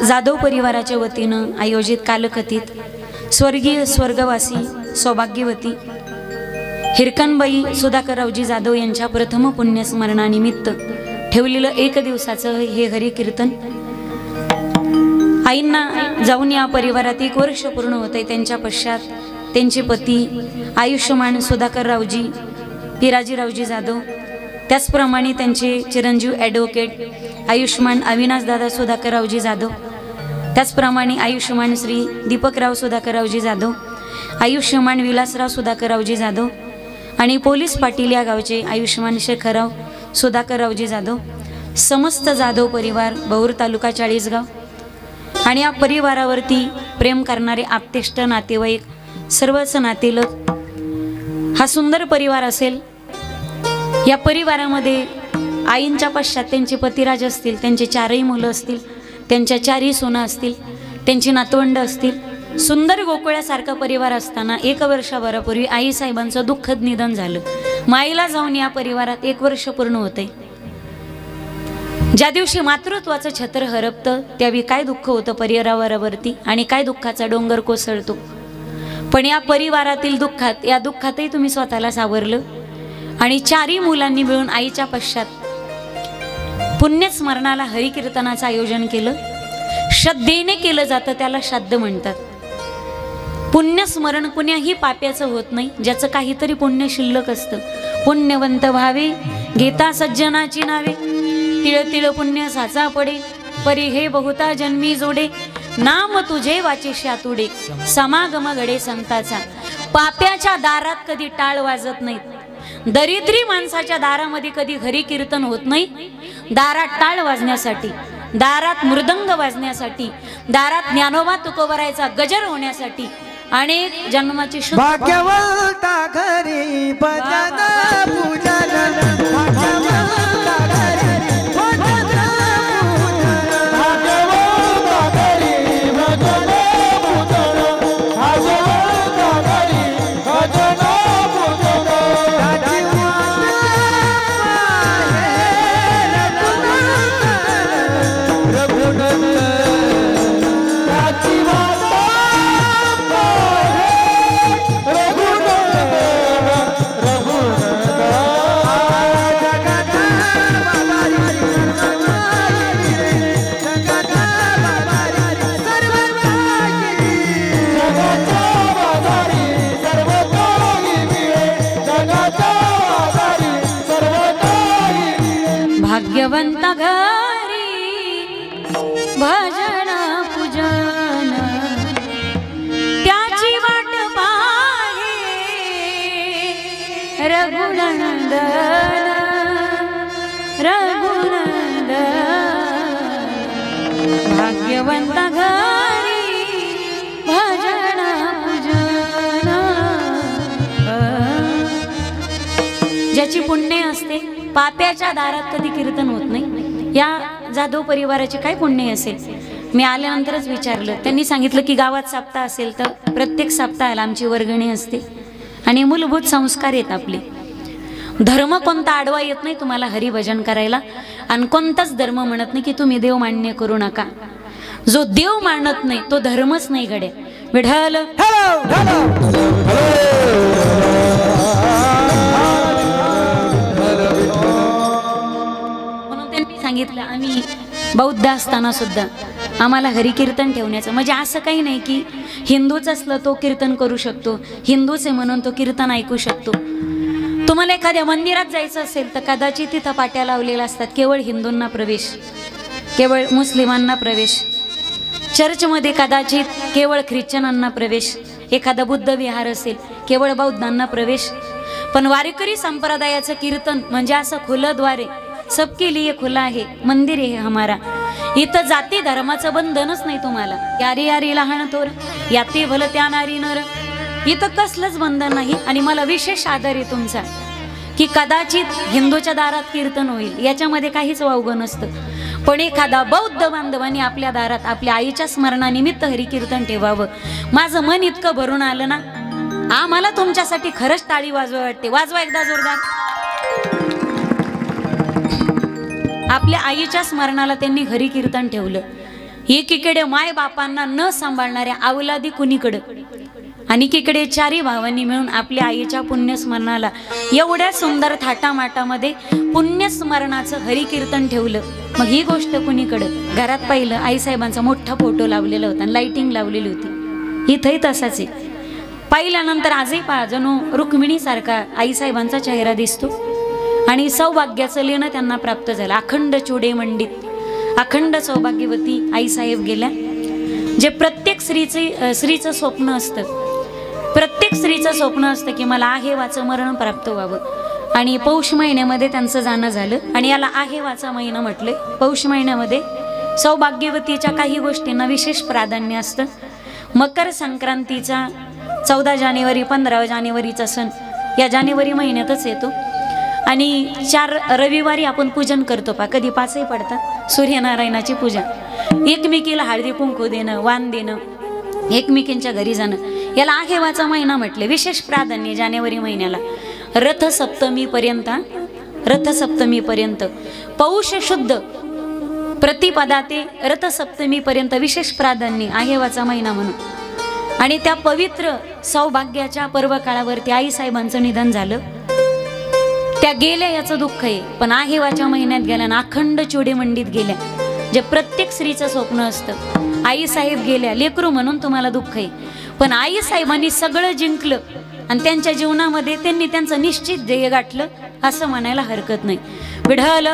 जाधव परिवाराच्या वतीनं आयोजित कालकथित स्वर्गीय स्वर्गवासी सौभाग्यवती हिरकणबाई सुधाकररावजी जाधव यांच्या प्रथम पुण्यस्मरणानिमित्त ठेवलेलं एक दिवसाचं हे हरिकीर्तन आईंना जाऊन या परिवारात 1 वर्ष पूर्ण होते। त्यांच्या पश्चात त्यांचे पती आयुष्यमान सुधाकररावजी पिराजीरावजी जाधव, त्याचप्रमाणे त्यांचे चिरंजीव ॲडव्होकेट आयुष्यमान अविनाशदादा सुधाकररावजी जाधव, त्याचप्रमाणे आयुष्यमान श्री दीपकराव सुधाकररावजी जाधव, आयुष्यमान विलासराव सुधाकररावजी जाधव आणि पोलीस पाटील या गावचे आयुष्यमान शेखरराव सुधाकररावजी जाधव, समस्त जाधव परिवार बहुर तालुका चाळीसगाव आणि या परिवारावरती प्रेम करणारे आप्तेष्ट नातेवाईक सर्वच नातेलोक हा सुंदर परिवार असेल। या परिवारामध्ये आईंच्या पश्चात त्यांचे पतिराज असतील, त्यांचे 4ही मुलं असतील, त्यांच्या 4ही सुना असतील, त्यांची नातवंड असतील। सुंदर गोकुळासारखा परिवार असताना 1 वर्षाभरापूर्वी आईसाहेबांचं दुःखद निधन झालं। माईला जाऊन या परिवारात 1 वर्ष पूर्ण होते। ज्या दिवशी मातृत्वाचं छत्र हरपतं त्यावेळी काय दुःख होतं परिवारावरती आणि काय दुःखाचा डोंगर कोसळतो। पण या परिवारातील दुःखात, या दुःखातही तुम्ही स्वतःला सावरलं आणि 4ही मुलांनी मिळून आईच्या पश्चात पुण्यस्मरणाला हरिकीर्तनाचं आयोजन केलं। श्रद्धेने केलं जातं त्याला श्राद्ध म्हणतात। पुण्यस्मरण कुण्याही पाप्याचं होत नाही, ज्याचं काहीतरी पुण्य शिल्लक असतं। पुण्यवंत व्हावे घेता सज्जनाची नावे, तिळ तिळ पुण्य साचा पडे, परी हे बहुता जन्मी जोडे, नाम तुझे वाचेशी आतुडे, समागम घडे संताचा। पाप्याच्या दारात कधी टाळ वाजत नाहीत, दरिद्री माणसाच्या दारामध्ये कधी हरी कीर्तन होत नाही। दारात टाळ वाजण्यासाठी, दारात मृदंग वाजण्यासाठी, दारात ज्ञानोबा तुकोबरायचा गजर होण्यासाठी अनेक जन्माची भाग्यवंता घरी भजन पूजन, भाग्यवंता घरी भजन पूजन, भाग्यवंता घरी भजन पूजन, भाग्यवंता घरी भजन पूजन, भाग्यवंता घरी भजन पूजन, त्याची वाट पाहे रघुनंदन रघुनंदन। भाग्यवंता घरी भजन पूजन, ज्याची पुण्य असते पाप्याच्या दारात कधी कीर्तन होत नाही। या जाधव परिवाराचे काय पुण्य असेल? मी आल्यानंतरच विचारलं, त्यांनी सांगितलं की गावात सप्ताह असेल तर प्रत्येक सप्ताहाला आमची वर्गणी असते आणि मूलभूत संस्कार आहेत आपले। धर्म कोणता आडवा येत नाही तुम्हाला हरिभजन करायला, आणि कोणताच धर्म म्हणत नाही की तुम्ही देव मान्य करू नका। जो देव मानत नाही तो धर्मच नाही घडे। विठ्ठल सांगितलं आम्ही बौद्ध असताना सुद्धा आम्हाला हरिकीर्तन ठेवण्याचं, म्हणजे असं काही नाही की हिंदूच असलं तो कीर्तन करू शकतो, हिंदूच आहे म्हणून तो कीर्तन ऐकू शकतो। तुम्हाला एखाद्या मंदिरात जायचं असेल तर कदाचित तिथं पाट्या लावलेल्या असतात, केवळ हिंदूंना प्रवेश, केवळ मुस्लिमांना प्रवेश। चर्चमध्ये कदाचित केवळ ख्रिश्चनांना प्रवेश, एखादा बुद्ध विहार असेल केवळ बौद्धांना प्रवेश। पण वारकरी संप्रदायाचं कीर्तन म्हणजे असं खुलं द्वार आहे, सबके लिए खुला है मंदिर है हमारा। इथं जाती धर्माचं बंधनच नाही तुम्हाला। यारी यारी लहान थोर याती भल त्या नारी नर, इथं कसलंच बंधन नाही। आणि मला विशेष आदर आहे तुमचा की कदाचित हिंदूच्या दारात कीर्तन होईल याच्यामध्ये काहीच वावगं नसतं, पण एखादा बौद्ध बांधवांनी आपल्या दारात आपल्या आईच्या स्मरणानिमित्त हरिकीर्तन ठेवावं। माझं मन इतकं भरून आलं ना, आम्हाला तुमच्यासाठी खरंच टाळी वाजवा वाटते। वाजवा एकदा जोरदार। आपल्या आईच्या स्मरणाला त्यांनी हरिकीर्तन ठेवलं एकीकडे माय बापांना न सांभाळणाऱ्या अवलादी कुणीकडे, आणि एकीकडे चारी भावांनी मिळून आपल्या आईच्या पुण्यस्मरणाला एवढ्या सुंदर थाटामाटामध्ये पुण्यस्मरणाचं हरिकीर्तन ठेवलं. मग ही गोष्ट कुणीकडं? घरात पाहिलं आईसाहेबांचा मोठा फोटो लावलेला होता आणि लाइटिंग लावलेली होती. इथंही तसाच आहे. पाहिल्यानंतर आजही पहा जणू रुक्मिणीसारखा आईसाहेबांचा चेहरा दिसतो आणि सौभाग्याचं लेणं त्यांना प्राप्त झालं. अखंड चोडे मंडित, अखंड सौभाग्यवती आईसाहेब गेल्या. जे प्रत्येक स्त्रीचं स्वप्न असतं, प्रत्येक स्त्रीचं स्वप्न असतं की मला आहेवाचं मरण प्राप्त व्हावं. आणि पौष महिन्यामध्ये त्यांचं जाणं झालं आणि याला आहेवाचा महिना म्हटले. पौष महिन्यामध्ये सौभाग्यवतीच्या काही गोष्टींना विशेष प्राधान्य असतं. मकर संक्रांतीचा 14 जानेवारी 15 जानेवारीचा सण या जानेवारी महिन्यातच येतो आणि 4 रविवारी आपण पूजन करतो. कधी 5ही पडतात. सूर्यनारायणाची पूजा, एकमेकीला हळदी कुंकू देणं, वाण देणं, एकमेकींच्या घरी जाणं, याला आहेवाचा महिना म्हटले. विशेष प्राधान्य जानेवारी महिन्याला रथसप्तमीपर्यंत, रथसप्तमीपर्यंत पौष शुद्ध प्रतिपदा ते रथसप्तमीपर्यंत विशेष प्राधान्य आहेवाचा महिना म्हणून. आणि त्या पवित्र सौभाग्याच्या पर्व काळावरती आईसाहेबांचं निधन झालं. त्या गेल्या याचं दुःख आहे, पण आहेवाच्या महिन्यात गेल्या ना अखंड चोडे मंडित गेल्या. जे प्रत्येक स्त्रीचं स्वप्न असतं, आईसाहेब गेल्या, लेकरू म्हणून तुम्हाला दुःख आहे, पण आईसाहेबांनी सगळं जिंकलं आणि त्यांच्या जीवनामध्ये त्यांनी त्यांचं निश्चित ध्येय गाठलं असं म्हणायला हरकत नाही. विढल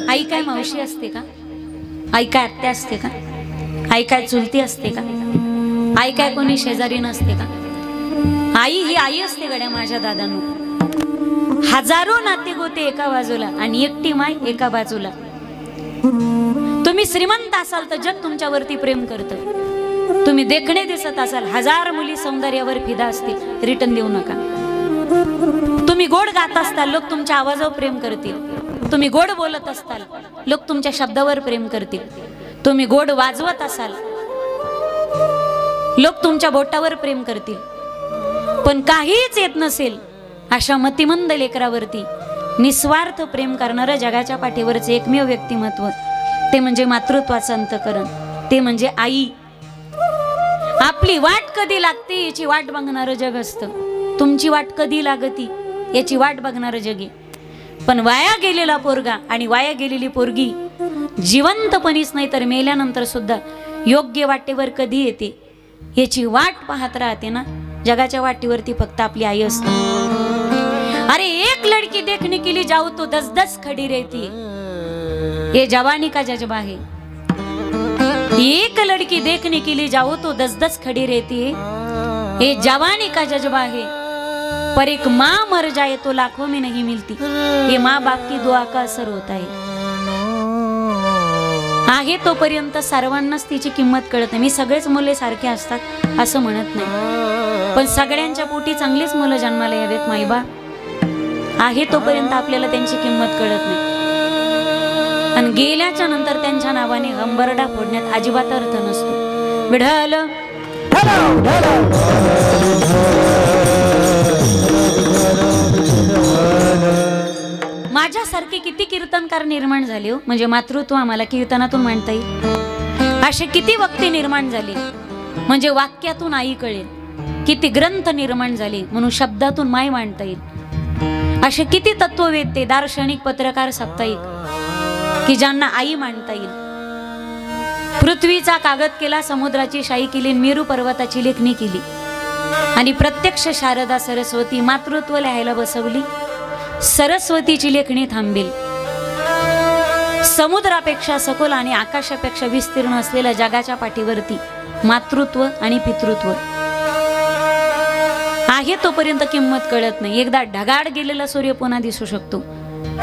आई काय मावशी असते का? आई काय आत्या असते का? आई काय चुलती असते का? आई काय कोणी शेजारी नसते का? आई ही आई असते गड्या माझ्या दादांनो. हजारो नाते गोते एका बाजूला आणि एकटी माय एका बाजूला. तुम्ही श्रीमंत असाल तर जग तुमच्यावरती प्रेम करतं. तुम्ही देखणे दिसत असाल, 1000 मुली सौंदर्यावर फिदा असतील, रिटर्न देऊ नका. तुम्ही गोड गात असताल, लोक तुमच्या आवाजावर प्रेम करतील. तुम्ही गोड बोलत असताल, लोक तुमच्या शब्दावर प्रेम करतील. तुम्ही गोड वाजवत असाल, लोक तुमच्या बोटावर प्रेम करतील. पण काहीच येत नसेल अशा मतिमंद लेकरावरती निस्वार्थ प्रेम करणारं जगाच्या पाठीवरचे एकमेव व्यक्तिमत्व ते म्हणजे मातृत्वाचं अंतःकरण, ते म्हणजे आई. आपली वाट कधी लागते याची वाट बघणारं जग असतं. तुमची वाट कधी लागती याची वाट बघणारं जग आहे. पण वाया गेलेला पोरगा आणि वाया गेलेली पोरगी जिवंतपणीच नाही तर मेल्यानंतर सुद्धा योग्य वाटेवर कधी येते याची वाट पाहत राहते ना. जगाच्या वाटेवरती फक्त आपली आई असते. अरे एक लड़की देखने के लिए जाओ तो 10-10 खड़ी रहती है, ये जवानी का जज्बा है. एक लड़की देखने के लिए जाओ तो 10-10 खड़ी रहती है, ये जवानी का जज्बा है. पर एक माँ मर जाए तो लाखों में नहीं मिलती, ये माँ बाप की दुआ का असर होता है. आहे तोपर्यंत सर्वांनाच तिची किंमत कळत नाही. मी सगळेच मुले सारखे असतात असं म्हणत नाही, पण सगळ्यांच्या पोटी चांगलीच मुलं जन्माला यावेत. माईबा आहे तोपर्यंत आपल्याला त्यांची किंमत कळत नाही, आणि गेल्याच्या नंतर त्यांच्या नावाने हंबरडा फोडण्यात अजिबात अर्थ नसतो. विढल माझ्यासारखे किती कीर्तनकार निर्माण झाले हो. म्हणजे मातृत्व आम्हाला कीर्तनातून मांडता येईल असे किती वक्ते निर्माण झाले, म्हणजे वाक्यातून आई कळेल. किती ग्रंथ निर्माण झाले म्हणून शब्दातून माय मांडता येईल. असे किती तत्ववेत्ते, दार्शनिक, पत्रकार, साप्ताहिक की ज्यांना आई मांडता येईल. पृथ्वीचा कागद केला, समुद्राची शाई केली, मेरू पर्वताची लेखणी केली आणि प्रत्यक्ष शारदा सरस्वती मातृत्व लिहायला बसवली. सरस्वतीची लेखणी थांबेल. समुद्रापेक्षा सखोल आणि आकाशापेक्षा विस्तीर्ण असलेल्या जगाच्या पाठीवरती मातृत्व आणि पितृत्व आहे तोपर्यंत किंमत कळत नाही. एकदा ढगाड गेलेला सूर्य पुन्हा दिसू शकतो,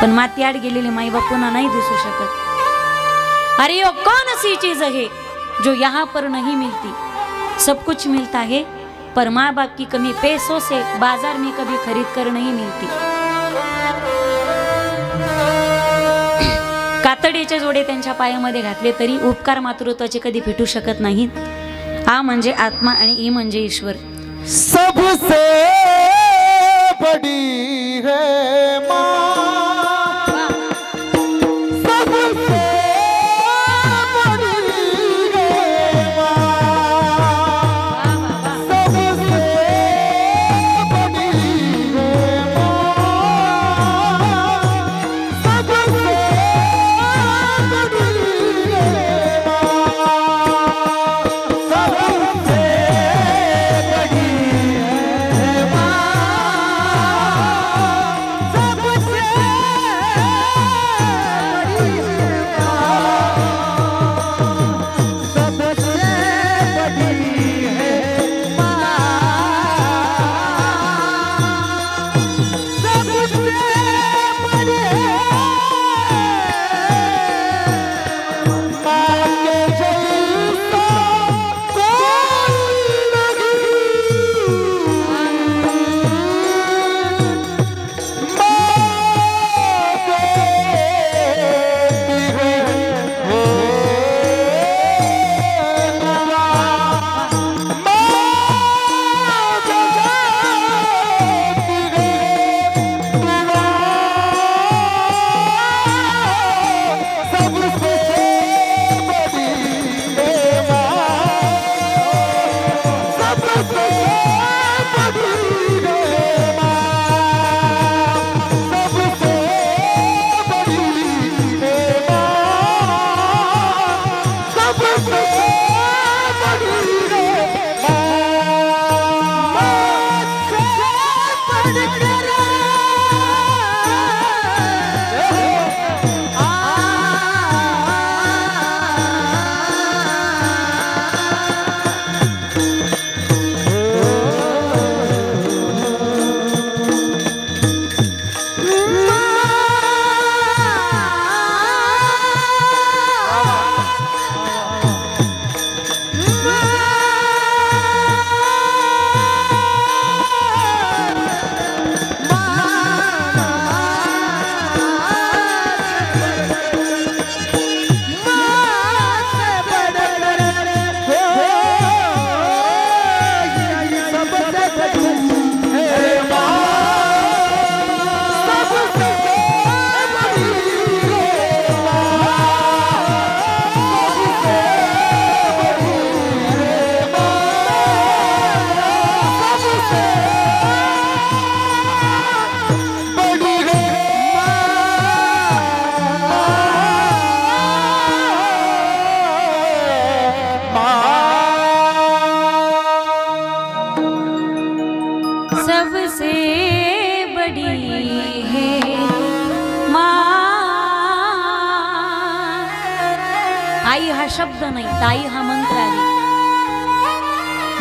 पण मातीआड गेलेले माईबाप पुन्हा नाही दिसू शकत. अरे यो कौन सी चीज है जो यहाँ पर नहीं मिलती. सब कुछ मिलता है पर माँ बाप की कमी पैसों से बाजार में कभी खरीद कर नहीं मिलती. कातडीचे जोडे त्यांच्या पायामध्ये घातले तरी उपकार मातृत्वाचे कधी फिटू शकत नाहीत. आ म्हणजे आत्मा आणि ई म्हणजे ईश्वर. सबसे बड़ी है माँ, सबसे बड़ी है माँ, सबसे बड़ी है माँ, सबसे बड़ी है माँ, सबसे सबसे बड़ी है माँ। आई हा शब्द नाही, ताई हा मंत्र आहे.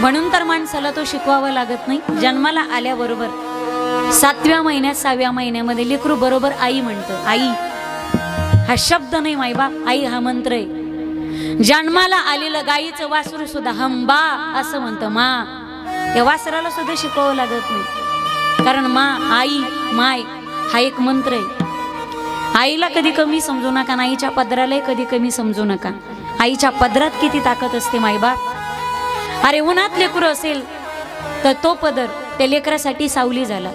म्हणून तर माणसाला तो शिकवावा लागत नाही. जन्माला आल्याबरोबर 7व्या महिन्यात 6व्या महिन्यामध्ये लेकरू बरोबर आई म्हणतं. आई हा शब्द नाही मायबाप, आई हा मंत्र आहे. जन्माला आलेलं गाईचं वासरू सुद्धा हंबा असं म्हणतं. मा या वासराला सुद्धा शिकवावं लागत नाही, कारण मा आई माय हा एक मंत्र आहे. आईला कधी कमी समजू नका, आईच्या पदरालाही कधी कमी समजू नका. आईच्या पदरात किती ताकद असते मायबाप. अरे उन्हात लेकरू असेल तर तो पदर त्या लेकरासाठी सावली झाला.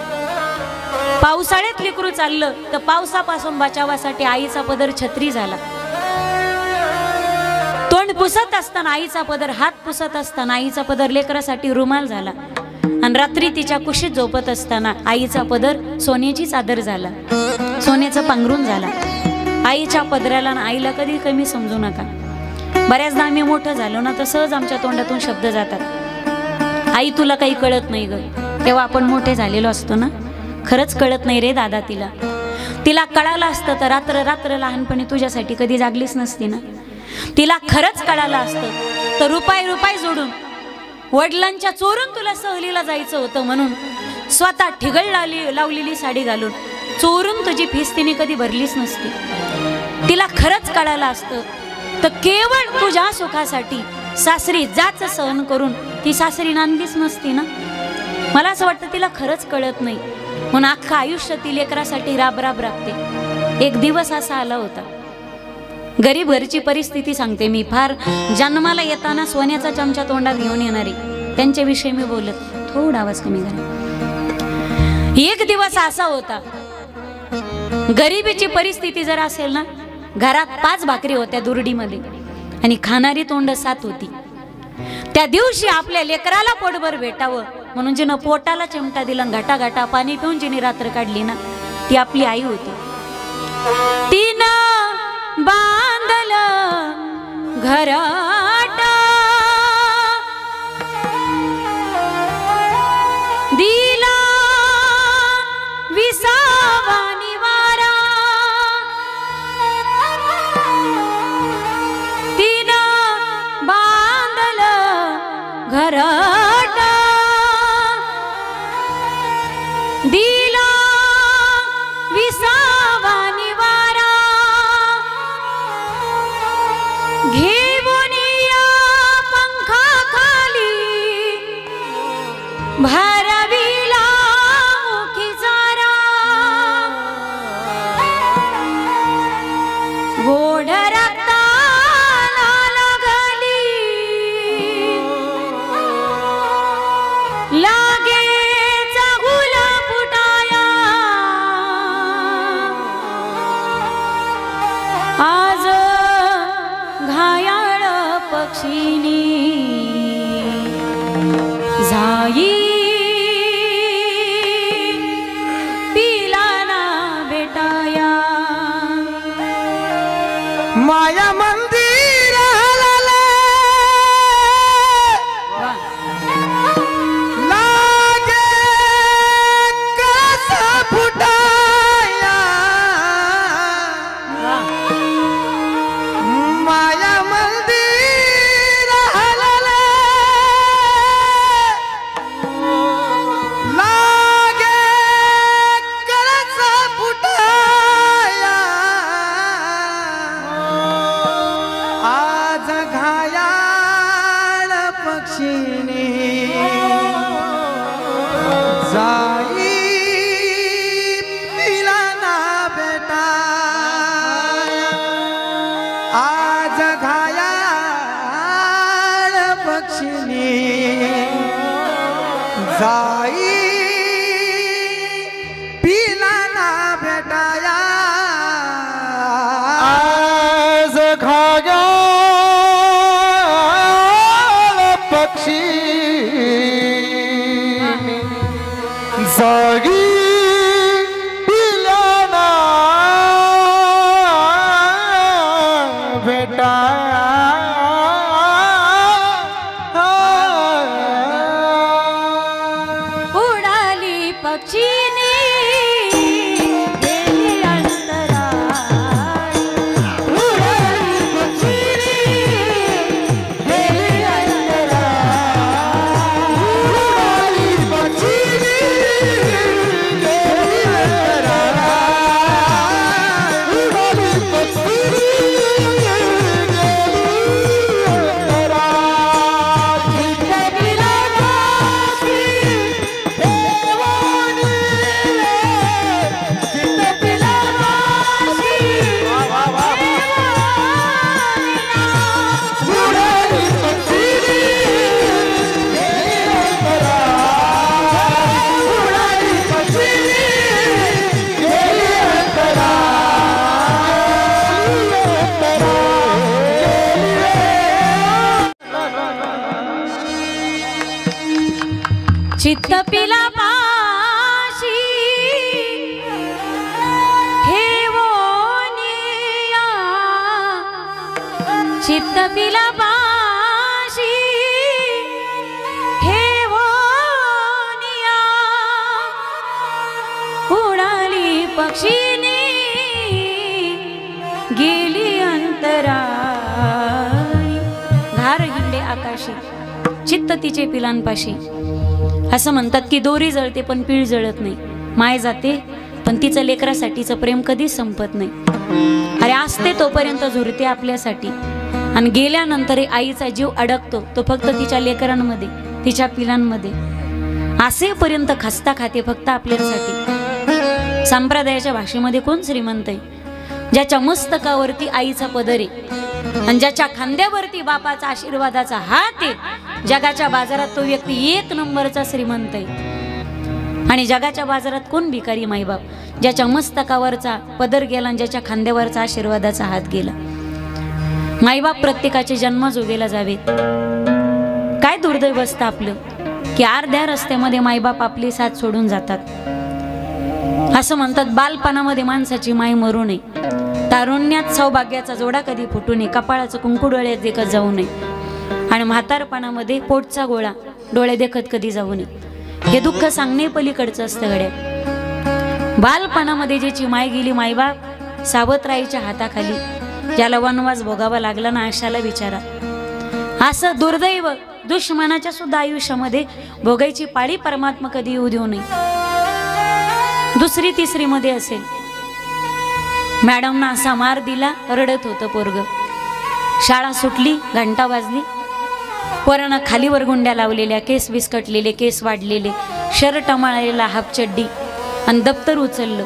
पावसाळ्यात लेकरू चाललं तर पावसापासून बचावासाठी आईचा पदर छत्री झाला. तोंड पुसत असताना आईचा पदर, हात पुसत असताना आईचा पदर लेकरासाठी रुमाल झाला. आणि रात्री तिच्या कुशीत झोपत असताना आईचा पदर सोन्याची चादर झाला, सोन्याचं पांघरून झाला. आईच्या पदराला आणि आईला कधी कमी समजू नका. बऱ्याचदा आम्ही मोठं झालो ना तर सहज आमच्या तोंडातून शब्द जातात, आई तुला काही कळत नाही ग. तेव्हा आपण मोठे झालेलो असतो ना. खरंच कळत नाही रे दादा तिला. तिला कळालं असतं तर रात्र रात्र लहानपणी तुझ्यासाठी कधी जागलीच नसती ना. तिला खरंच कळालं असतं तर रुपाय रुपाय जोडून वडिलांच्या चोरून तुला सहलीला जायचं होतं म्हणून स्वतः ठिगळ लावलेली साडी घालून चोरून तुझी फीस तिने कधी भरलीच नसती. तिला खरंच कळालं असतं तर केवळ तुझ्या सुखासाठी सासरी जाच सहन करून ती सासरी नांदलीच नसती ना. मला असं वाटतं तिला खरंच कळत नाही म्हणून अख्खं आयुष्य ती लेकरासाठी राब राब राबते. एक दिवस असा आला होता, गरीब घरची परिस्थिती सांगते मी. फार जन्माला येताना सोन्याचा चमचा तोंडात घेऊन येणारी त्यांच्याविषयी मी बोलत. थोडा आवाज कमी करा. एक दिवस असा होता, गरिबीची परिस्थिती जर असेल ना, घरात 5 भाकरी होत्या दुरडीमध्ये आणि खाणारी तोंड 7 होती. त्या दिवशी आपल्या लेकराला पोटभर भेटावं म्हणून जिनं पोटाला चिमटा दिला, घाटा घाटा पाणी पिऊन जिने रात्र काढली ना, ती आपली आई होती. तिनं बांधलं घराट, दिला विसावा निवारा, तिनं बांधलं घराट, दिला विसावा निवारा, घेऊन या पंखाखाली भरविला मुखी जारा, गोड रक्ताला लागली लागेच गुला फुटाया, आज घायाळ पक्षीनी जाई पिलाना भेटाया. माया मंदिर लागे कसा फुटाया, माया मंदिर लागे कसा फुटाया, आज घायाळ पक्षीने जाई पिलाना भेटाया, आज घायाळ पक्षीने जाई पिलाना भेटाया, आज घायाळ पक्षी जागी पिलाना भेटाया. उडाली पक्षीनी गेली अंतराळी, उडाली पक्षीनी गेली अंतराळी, उडाली पक्षीनी गेली अंतराळी, उडाली पक्षीनी चित्त पिला पाशी ठेवोनिया, चित्त पिला पाशी ठेवोनिया, उडाली पक्षीनी गेली अंतराळी. घार हिंडे आकाशी, चित्त तिचे पिलांपाशी. असं म्हणतात की दोरी जळते पण पीळ जळत नाही, माय जाते पण तिचं लेकरासाठीचं प्रेम कधीच संपत नाही. अरे असते तोपर्यंत झुरते आपल्यासाठी आणि गेल्यानंतर आईचा जीव अडकतो तो फक्त तिच्या लेकरांमध्ये, तिच्या पिलांमध्ये. असेपर्यंत खस्ता खाते फक्त आपल्यासाठी. संप्रदायाच्या भाषेमध्ये कोण श्रीमंत आहे? ज्याच्या मस्तकावरती आईचा पदर आहे आणि ज्याच्या खांद्यावरती बापाचा आशीर्वादाचा हात आहे. जगाच्या बाजारात तो व्यक्ती 1 नंबरचा श्रीमंत आहे. आणि जगाच्या बाजारात कोण भिकारी माईबाप, ज्याच्या मस्तकावरचा पदर गेला आणि ज्याच्या खांद्यावरचा आशीर्वादाचा हात गेला. माईबाप प्रत्येकाचे जन्मजोगेला जावेत. काय दुर्दैव असतं आपलं की अर्ध्या रस्त्यामध्ये माईबाप आपली साथ सोडून जातात. असं म्हणतात बालपणामध्ये माणसाची माय मरू नये, तारुण्यात सौभाग्याचा जोडा कधी फुटू नये, कपाळाचं कुंकू डोळ्यात देखत जाऊ नये, आणि म्हातारपणामध्ये पोटचा गोळा डोळे देखत कधी जाऊ नये. हे दुःख सांगणे पलीकडचं असतं गड्या. बालपणामध्ये ज्याची माय गेली मायबाप सावतराईच्या हाताखाली, ज्याला वनवास भोगावा लागला ना अशाला विचारा. असं दुर्दैव दुश्मनाच्या सुद्धा आयुष्यामध्ये भोगायची पाळी परमात्मा कधी येऊ देऊ नये. दुसरी तिसरी मध्ये असेल, मॅडमना असा मार दिला, रडत होतं पोरग. शाळा सुटली, घंटा वाजली, पोरानं खालीवर गुंड्या लावलेल्या, केस विस्कटलेले, केस वाढलेले, शर्ट माळलेला, हाफ चड्डी आणि दप्तर उचललं.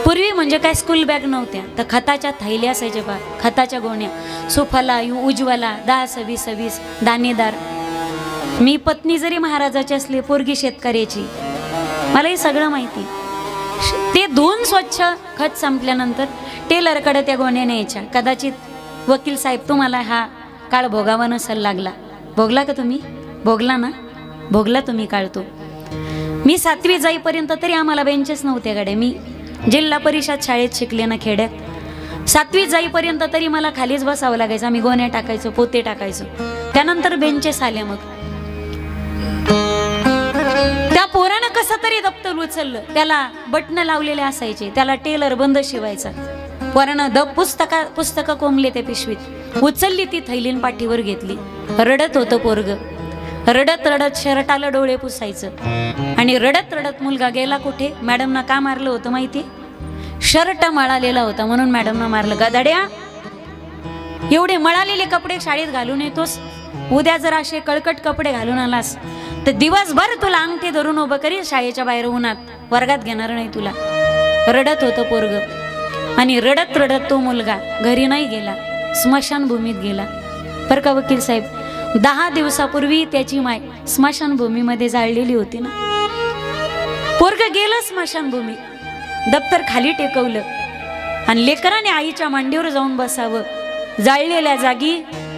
पूर्वी म्हणजे काय स्कूल बॅग नव्हत्या, तर खताच्या थैल्या असायच्या बा, खताच्या गोण्या, सुफला उज्ज्वला 10-20 दाणेदार. मी पत्नी जरी महाराजाची असली, पोरगी शेतकऱ्याची, मला हे सगळं माहिती. ते धुवून स्वच्छ खत संपल्यानंतर टेलरकडे त्या गोण्या न्यायच्या. कदाचित वकील साहेब तुम्हाला हा काळ भोगावा नसेल लागला. भोगला का तुम्ही? भोगला ना? भोगला तुम्ही काळ तो. मी 7वी जाईपर्यंत तरी आम्हाला बेंचेस नव्हते गाड्या. मी जिल्हा परिषद शाळेत शिकले ना खेड्यात. 7वी जाईपर्यंत तरी मला खालीच बसावं लागायचं. आम्ही गोण्या टाकायचो, पोते टाकायचो. त्यानंतर बेंचेस आल्या. मग त्या पोरानं कसं तरी दप्तर उचललं, त्याला बटणं लावलेले असायचे, त्याला टेलर बंद शिवायचा. पोरानं पुस्तकं कोंबले त्या पिशवीत, उचलली ती थैलीन पाठीवर घेतली. रडत होतं पोरग. रडत रडत शर्टाला डोळे पुसायचं. आणि रडत रडत मुलगा गेला कुठे? मॅडमना का मारलं होतं माहिती? शर्ट मळालेला होता म्हणून मॅडमना मारलं. गदाड्या, एवढे मळालेले कपडे शाळेत घालून येतोस, उद्या जर असे कळकट कपडे घालून आलास तर दिवसभर तुला अंगठी धरून उभं करील शाळेच्या बाहेर उन्हात, वर्गात घेणार नाही तुला. रडत होतं पोरग. आणि रडत रडत तो मुलगा घरी नाही गेला, स्मशानभूमीत गेला. बरं का वकील साहेब, 10 दिवसापूर्वी त्याची माय स्मशानभूमीमध्ये जाळलेली होती ना. पोरग गेलं स्मशानभूमी, दप्तर खाली टेकवलं आणि लेकराने आईच्या मांडीवर जाऊन बसावं. जाळलेल्या जागी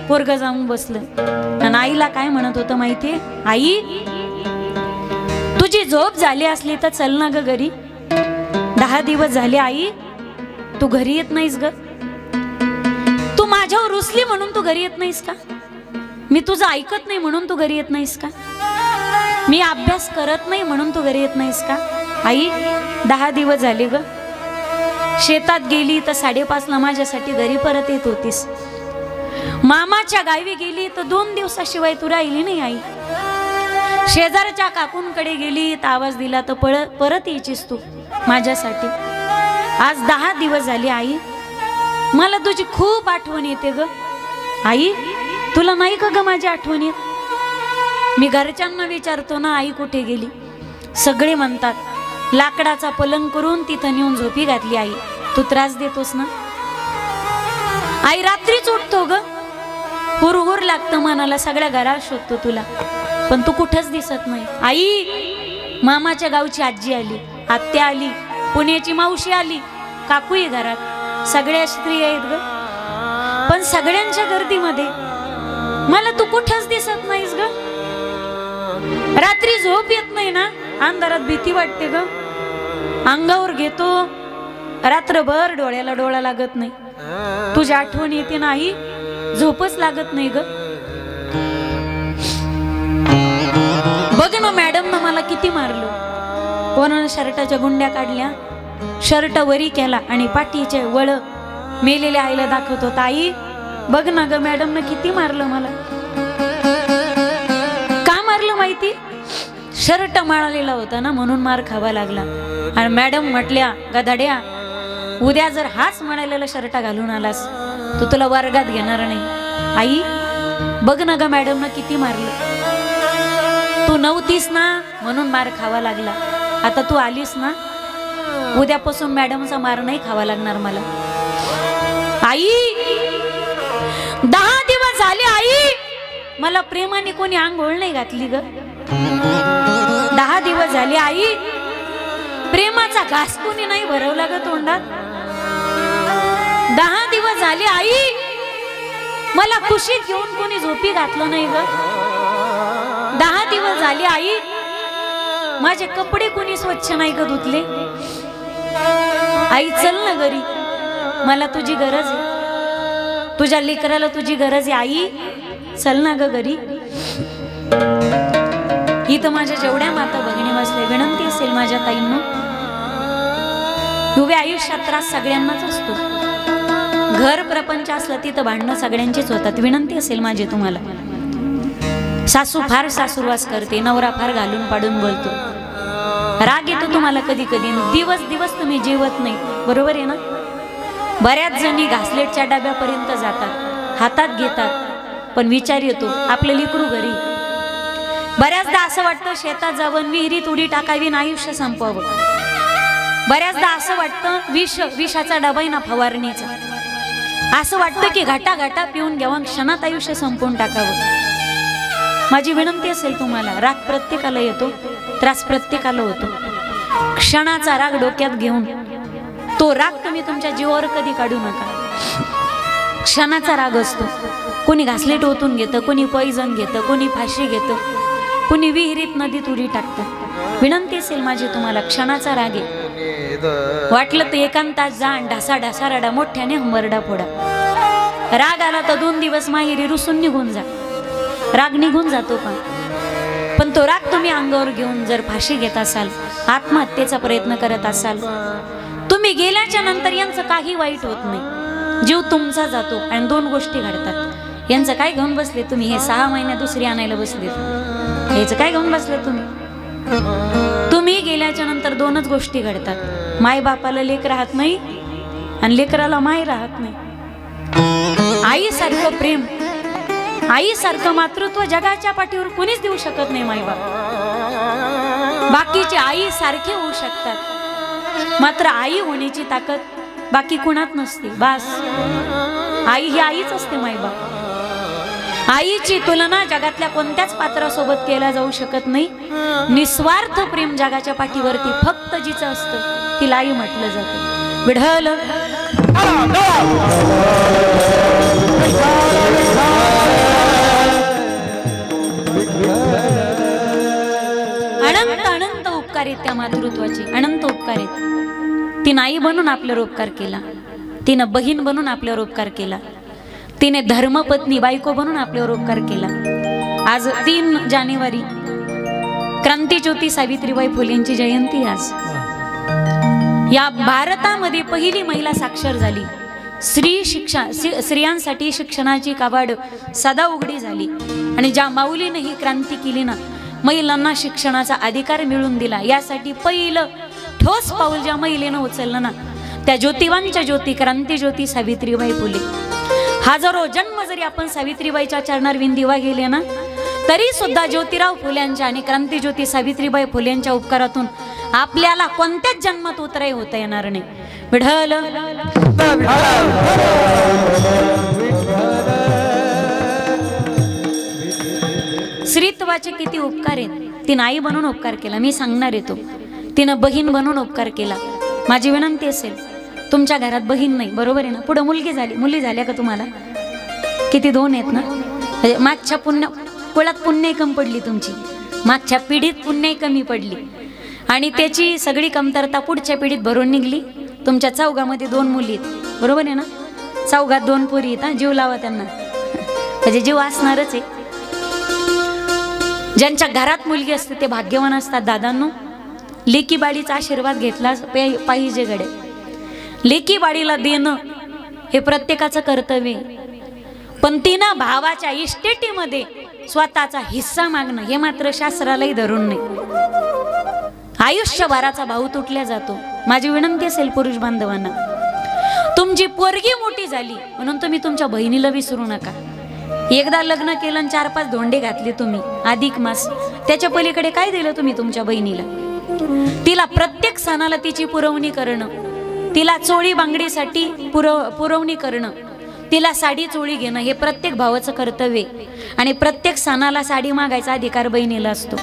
पोरग जाऊन बसलं आणि आईला काय म्हणत होतं माहितीये? आई, तुझी झोप झाली असली तर चल ना ग घरी. 10 दिवस झाले आई तू घरी येत नाहीस ग. तू माझ्यावर रुसली म्हणून तू घरी येत नाहीस का? मी तुझं ऐकत नाही म्हणून तू घरी येत नाहीस का? मी अभ्यास करत नाही म्हणून तू घरी येत नाहीस का? आई, 10 दिवस झाले ग. शेतात गेली तर 5:30ला माझ्यासाठी घरी परत येत होतीस. मामाच्या गावी गेली तर 2 दिवसाशिवाय तू राहिली नाही आई. शेजारच्या काकूंकडे गेली तर आवाज दिला तर परत यायचीस तू माझ्यासाठी. आज 10 दिवस झाले आई, मला तुझी खूप आठवण येते ग. आई, तुला नाही का ग माझी आठवण येत? मी घरच्यांना विचारतो ना आई कुठे गेली. सगळे म्हणतात लाकडाचा पलंग करून तिथं नेऊन झोपी घातली आई. तू त्रास देतोस ना आई. रात्रीच उठतो ग, हुरहुर लागतं मनाला, सगळ्या घरात शोधतो तुला, पण तू कुठंच दिसत नाही आई. मामाच्या गावची आजी आली, आत्या आली, पुण्याची मावशी आली, काकूही घरात, सगळ्या स्त्रिया आहेत ग. पण सगळ्यांच्या गर्दीमध्ये मला तू कुठंच दिसत नाहीस ग. रात्री झोप येत नाही ना, अंधारात भीती वाटते ग. अंगावर घेतो, रात्रभर डोळ्याला डोळा लागत नाही. तुझी आठवण येते नाही, झोपच लागत नाही ग. बघ ना मॅडमनं मला किती मारलं. कोणानं शर्टाच्या गुंड्या काढल्या, शर्ट वरी केला आणि पाठीचे वळ मेलेल्या आईला दाखवत होता. आई बघ ना ग, मॅडमनं किती मारलं मला. का मारलं माहिती? शर्ट माळालेला होता ना म्हणून मार खावा लागला. आणि मॅडम म्हटल्या, गधाड्या, उद्या जर हाच म्हणालेला शर्ट घालून आलास तर तुला वर्गात घेणार नाही. आई बघ ना ग, मॅडमनं किती मारलं. तू नव्हतीस ना म्हणून मार खावा लागला. आता तू आलीस ना, उद्यापासून मॅडमचा मार नाही खावा लागणार मला. आई 10 दिवस झाले आई, मला प्रेमाने कोणी आंघोळ नाही घातली ग. 10 दिवस झाले आई प्रेमाचा घास कोणी नाही भरवला ग तोंडात. 10 दिवस झाले आई मला कुशीत घेऊन कोणी झोपी घातलं नाही ग. 10 दिवस झाले आई माझे कपडे कोणी स्वच्छ नाही ग धुतले. आई चल ना घरी, मला तुझी गरज आहे, तुझ्या लेकराला तुझी गरज आहे. आई चल ना ग घरी. इथं माझ्या जेवढ्या माता भगिनी बसले, विनंती असेल माझ्या ताईंनो, उभे आयुष्यात त्रास सगळ्यांनाच असतो. घर प्रपंच असलं तिथं भांडणं सगळ्यांचीच होतात. विनंती असेल माझी तुम्हाला, सासू फार सासूरवास करते, नवरा फार घालून पाडून बोलतो, राग येतो तुम्हाला कधी कधी, दिवस दिवस तुम्ही जेवत नाही, बरोबर आहे ना. बऱ्याच जणी घासलेटच्या डब्यापर्यंत जातात, हातात घेतात, पण विचार येतो आपलं लेकरू घरी. बऱ्याचदा असं वाटतं शेतात जावं, विहिरीत उडी टाकावी आणि आयुष्य संपवावं. बऱ्याचदा असं वाटतं विषाचा डबा ना फवारणीचा. असं वाटतं की घाटा घाटा पिऊन घ्यावं, क्षणात आयुष्य संपवून टाकावं. माझी विनंती असेल तुम्हाला, राग प्रत्येकाला येतो, त्रास प्रत्येकाला होतो. क्षणाचा राग डोक्यात घेऊन तो राग तुम्ही तुमच्या जीवावर कधी काढू नका. क्षणाचा राग असतो. कोणी घासलेट ओतून घेतं, कोणी पॉइझन घेतं, कोणी फाशी घेतं, कोणी विहिरीत नदीत उडी टाकतं. विनंती असेल माझी तुम्हाला, क्षणाचा राग आहे. वाटलं तर एकांतात जा, ढासा ढासा रडा, मोठ्याने हंबरडा फोडा. राग आला तर 2 दिवस माहेरी रुसून निघून जा, राग निघून जातो का. पण तो राग तुम्ही अंगावर घेऊन जर फाशी घेत असाल, आत्महत्येचा प्रयत्न करत असाल, तुम्ही गेल्याच्या नंतर यांचं काही वाईट होत नाही, जीव तुमचा जातो आणि 2 गोष्टी घडतात. यांचं काय घेऊन बसले तुम्ही, हे 6 महिन्यात दुसरी आणायला बसले, याचं काय घेऊन बसले तुम्ही. तुम्ही गेल्याच्या नंतर 2च गोष्टी घडतात, माय बापाला लेक राहत नाही आणि लेकराला माय राहत नाही. आई सारखं प्रेम, आई सारखं मातृत्व जगाच्या पाठीवर कोणीच देऊ शकत नाही. माय बाप बाकीचे आई सारखे होऊ शकतात, मात्र आई होण्याची ताकद बाकी कुणात नसते. बास, आई ही आईच असते. माय बाप आईची तुलना जगातल्या कोणत्याच पात्रासोबत केला जाऊ शकत नाही. निस्वार्थ प्रेम जगाच्या पाठीवरती फक्त जिचं असतं तिला आई म्हटलं जातं. विढल अनंत अनंत उपकार आहेत त्या मातृत्वाचे, अनंत उपकार आहेत. तिनं आई बनून आपल्यावर उपकार केला, तिनं बहीण बनून आपल्यावर उपकार केला, तिने धर्मपत्नी बायको बनून आपल्यावर उपकार केला. आज 3 जानेवारी क्रांतीज्योती सावित्रीबाई फुलेंची जयंती. आज या भारतामध्ये पहिली महिला साक्षर झाली. स्त्रियांसाठी शिक्षणाची काबाड सदा उघडी झाली आणि ज्या माऊलीने ही क्रांती केली ना, महिलांना शिक्षणाचा अधिकार मिळवून दिला, यासाठी पहिलं ठोस पाऊल ज्या महिलेनं उचललं ना, त्या ज्योतिवांच्या ज्योती क्रांतीज्योती सावित्रीबाई फुले. हजारो जन्म जरी आपण सावित्रीबाईच्या चरणार विंदिवा गेले ना, तरी सुद्धा ज्योतिराव फुल्यांच्या आणि क्रांतीज्योती सावित्रीबाई फुलेंच्या उपकारातून आपल्याला कोणत्याच जन्मात उतराई होता येणार नाही. विढल स्त्रीत्वाचे किती उपकार आहेत. तिनं आई बनून उपकार केला, मी सांगणार येतो. तिनं बहीण बनून उपकार केला. माझी विनंती असेल, तुमच्या घरात बहीण नाही, बरोबर आहे ना, पुढे मुलगी झाली, मुली झाल्या का तुम्हाला, किती 2 आहेत ना. मागच्या कुळात पुण्य कमी पडली तुमची, मागच्या पिढीत पुण्य कमी पडली आणि त्याची सगळी कमतरता पुढच्या पिढीत भरून निघली. तुमच्या चौघामध्ये 2 मुली आहेत, बरोबर आहे ना, चौघात 2 पोरी आहेत. जीव लावा त्यांना, म्हणजे जीव असणारच आहे. ज्यांच्या घरात मुलगी असते ते भाग्यवान असतात. दादांनो, लेकी बाळीचा आशीर्वाद घेतला पाहिजे गडे. लेकी बाळीला देणं हे प्रत्येकाचं कर्तव्य, पण तिनं भावाच्या इस्टेटीमध्ये स्वतःचा हिस्सा मागणं हे मात्र शास्त्रालाही धरून नाही. आयुष्यभराचा भाऊ तुटल्या जातो. माझी विनंती असेल पुरुष बांधवांना, तुमची पोरगी मोठी झाली म्हणून तुम्ही तुमच्या बहिणीला विसरू नका. एकदा लग्न केलं आणि 4-5 धोंडे घातले तुम्ही, अधिक मास, त्याच्या पलीकडे काय दिलं तुम्ही तुमच्या बहिणीला. तिला प्रत्येक सणाला तिची पुरवणी करणं, तिला चोळी बांगडीसाठी पुरवणी करणं, तिला साडी चोळी घेणं हे प्रत्येक भावाचं कर्तव्य आणि प्रत्येक सणाला साडी मागायचा अधिकार बहिणीला असतो.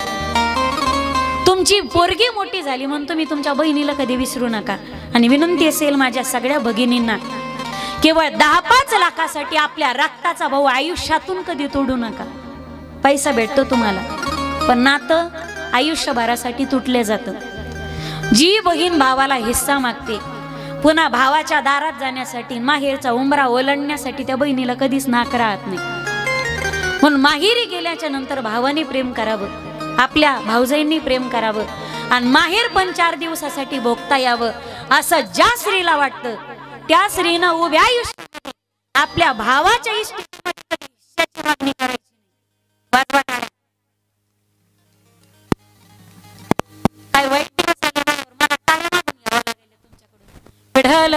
तुमची पोरगी मोठी झाली म्हणून तुम्ही तुमच्या बहिणीला कधी विसरू नका. आणि विनंती असेल माझ्या सगळ्या भगिनींना, केवळ 10-5 लाखासाठी आपल्या रक्ताचा भाऊ आयुष्यातून कधी तोडू नका. पैसा भेटतो तुम्हाला, पण नातं आयुष्यभरासाठी तुटले जातं. जी बहीण भावाला हिस्सा मागते, पुन्हा भावाच्या दारात जाण्यासाठी माहेरचा उंबरा ओलांडण्यासाठी त्या बहिणीला कधीच नाकार राहत नाही. म्हणून माहेरी गेल्याच्या नंतर भावाने प्रेम करावं, आपल्या भाऊजाईंनी प्रेम करावं आणि माहेर पण 4 दिवसासाठी भोगता यावं असं ज्या स्त्रीला वाटतं त्या स्त्रीनं उभ्या आयुष्यात आपल्या भावाच्या इष्टाची मागणी करायची. काय वाईट विढल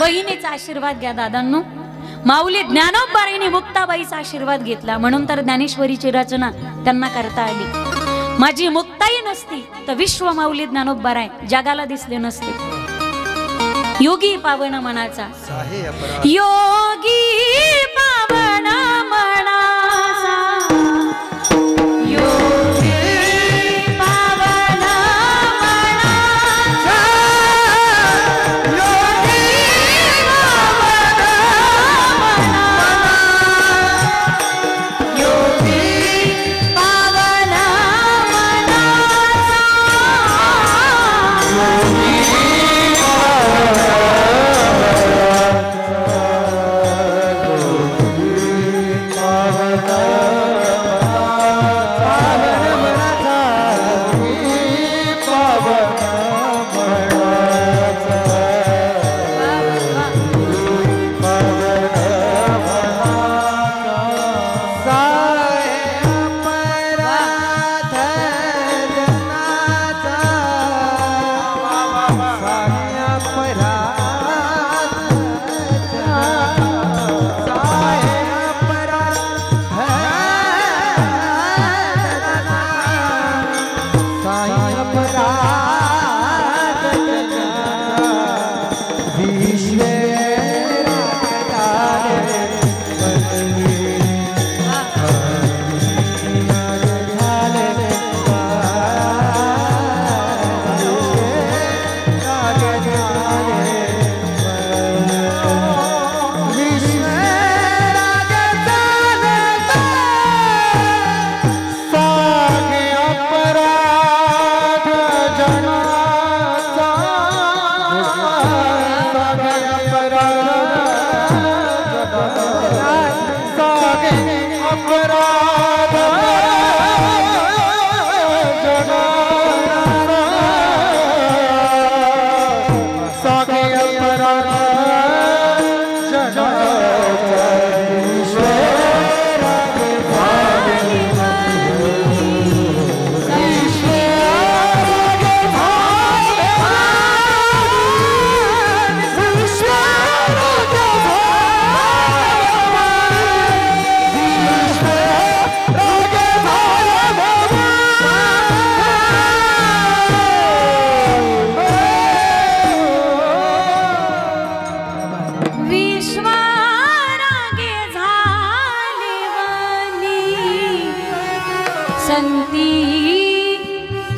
बहिणीचा आशीर्वाद घ्या दादांनो. माऊली ज्ञानोबाईंनी मुक्ताबाईचा आशीर्वाद घेतला म्हणून तर ज्ञानेश्वरीची रचना त्यांना करता आली. माझी मुक्ताई नसती तर विश्व माऊली ज्ञानोबाराय जगाला दिसले नसते. योगी पावन मनाचा योगी पावन मनाचा योगी पावन मनाचा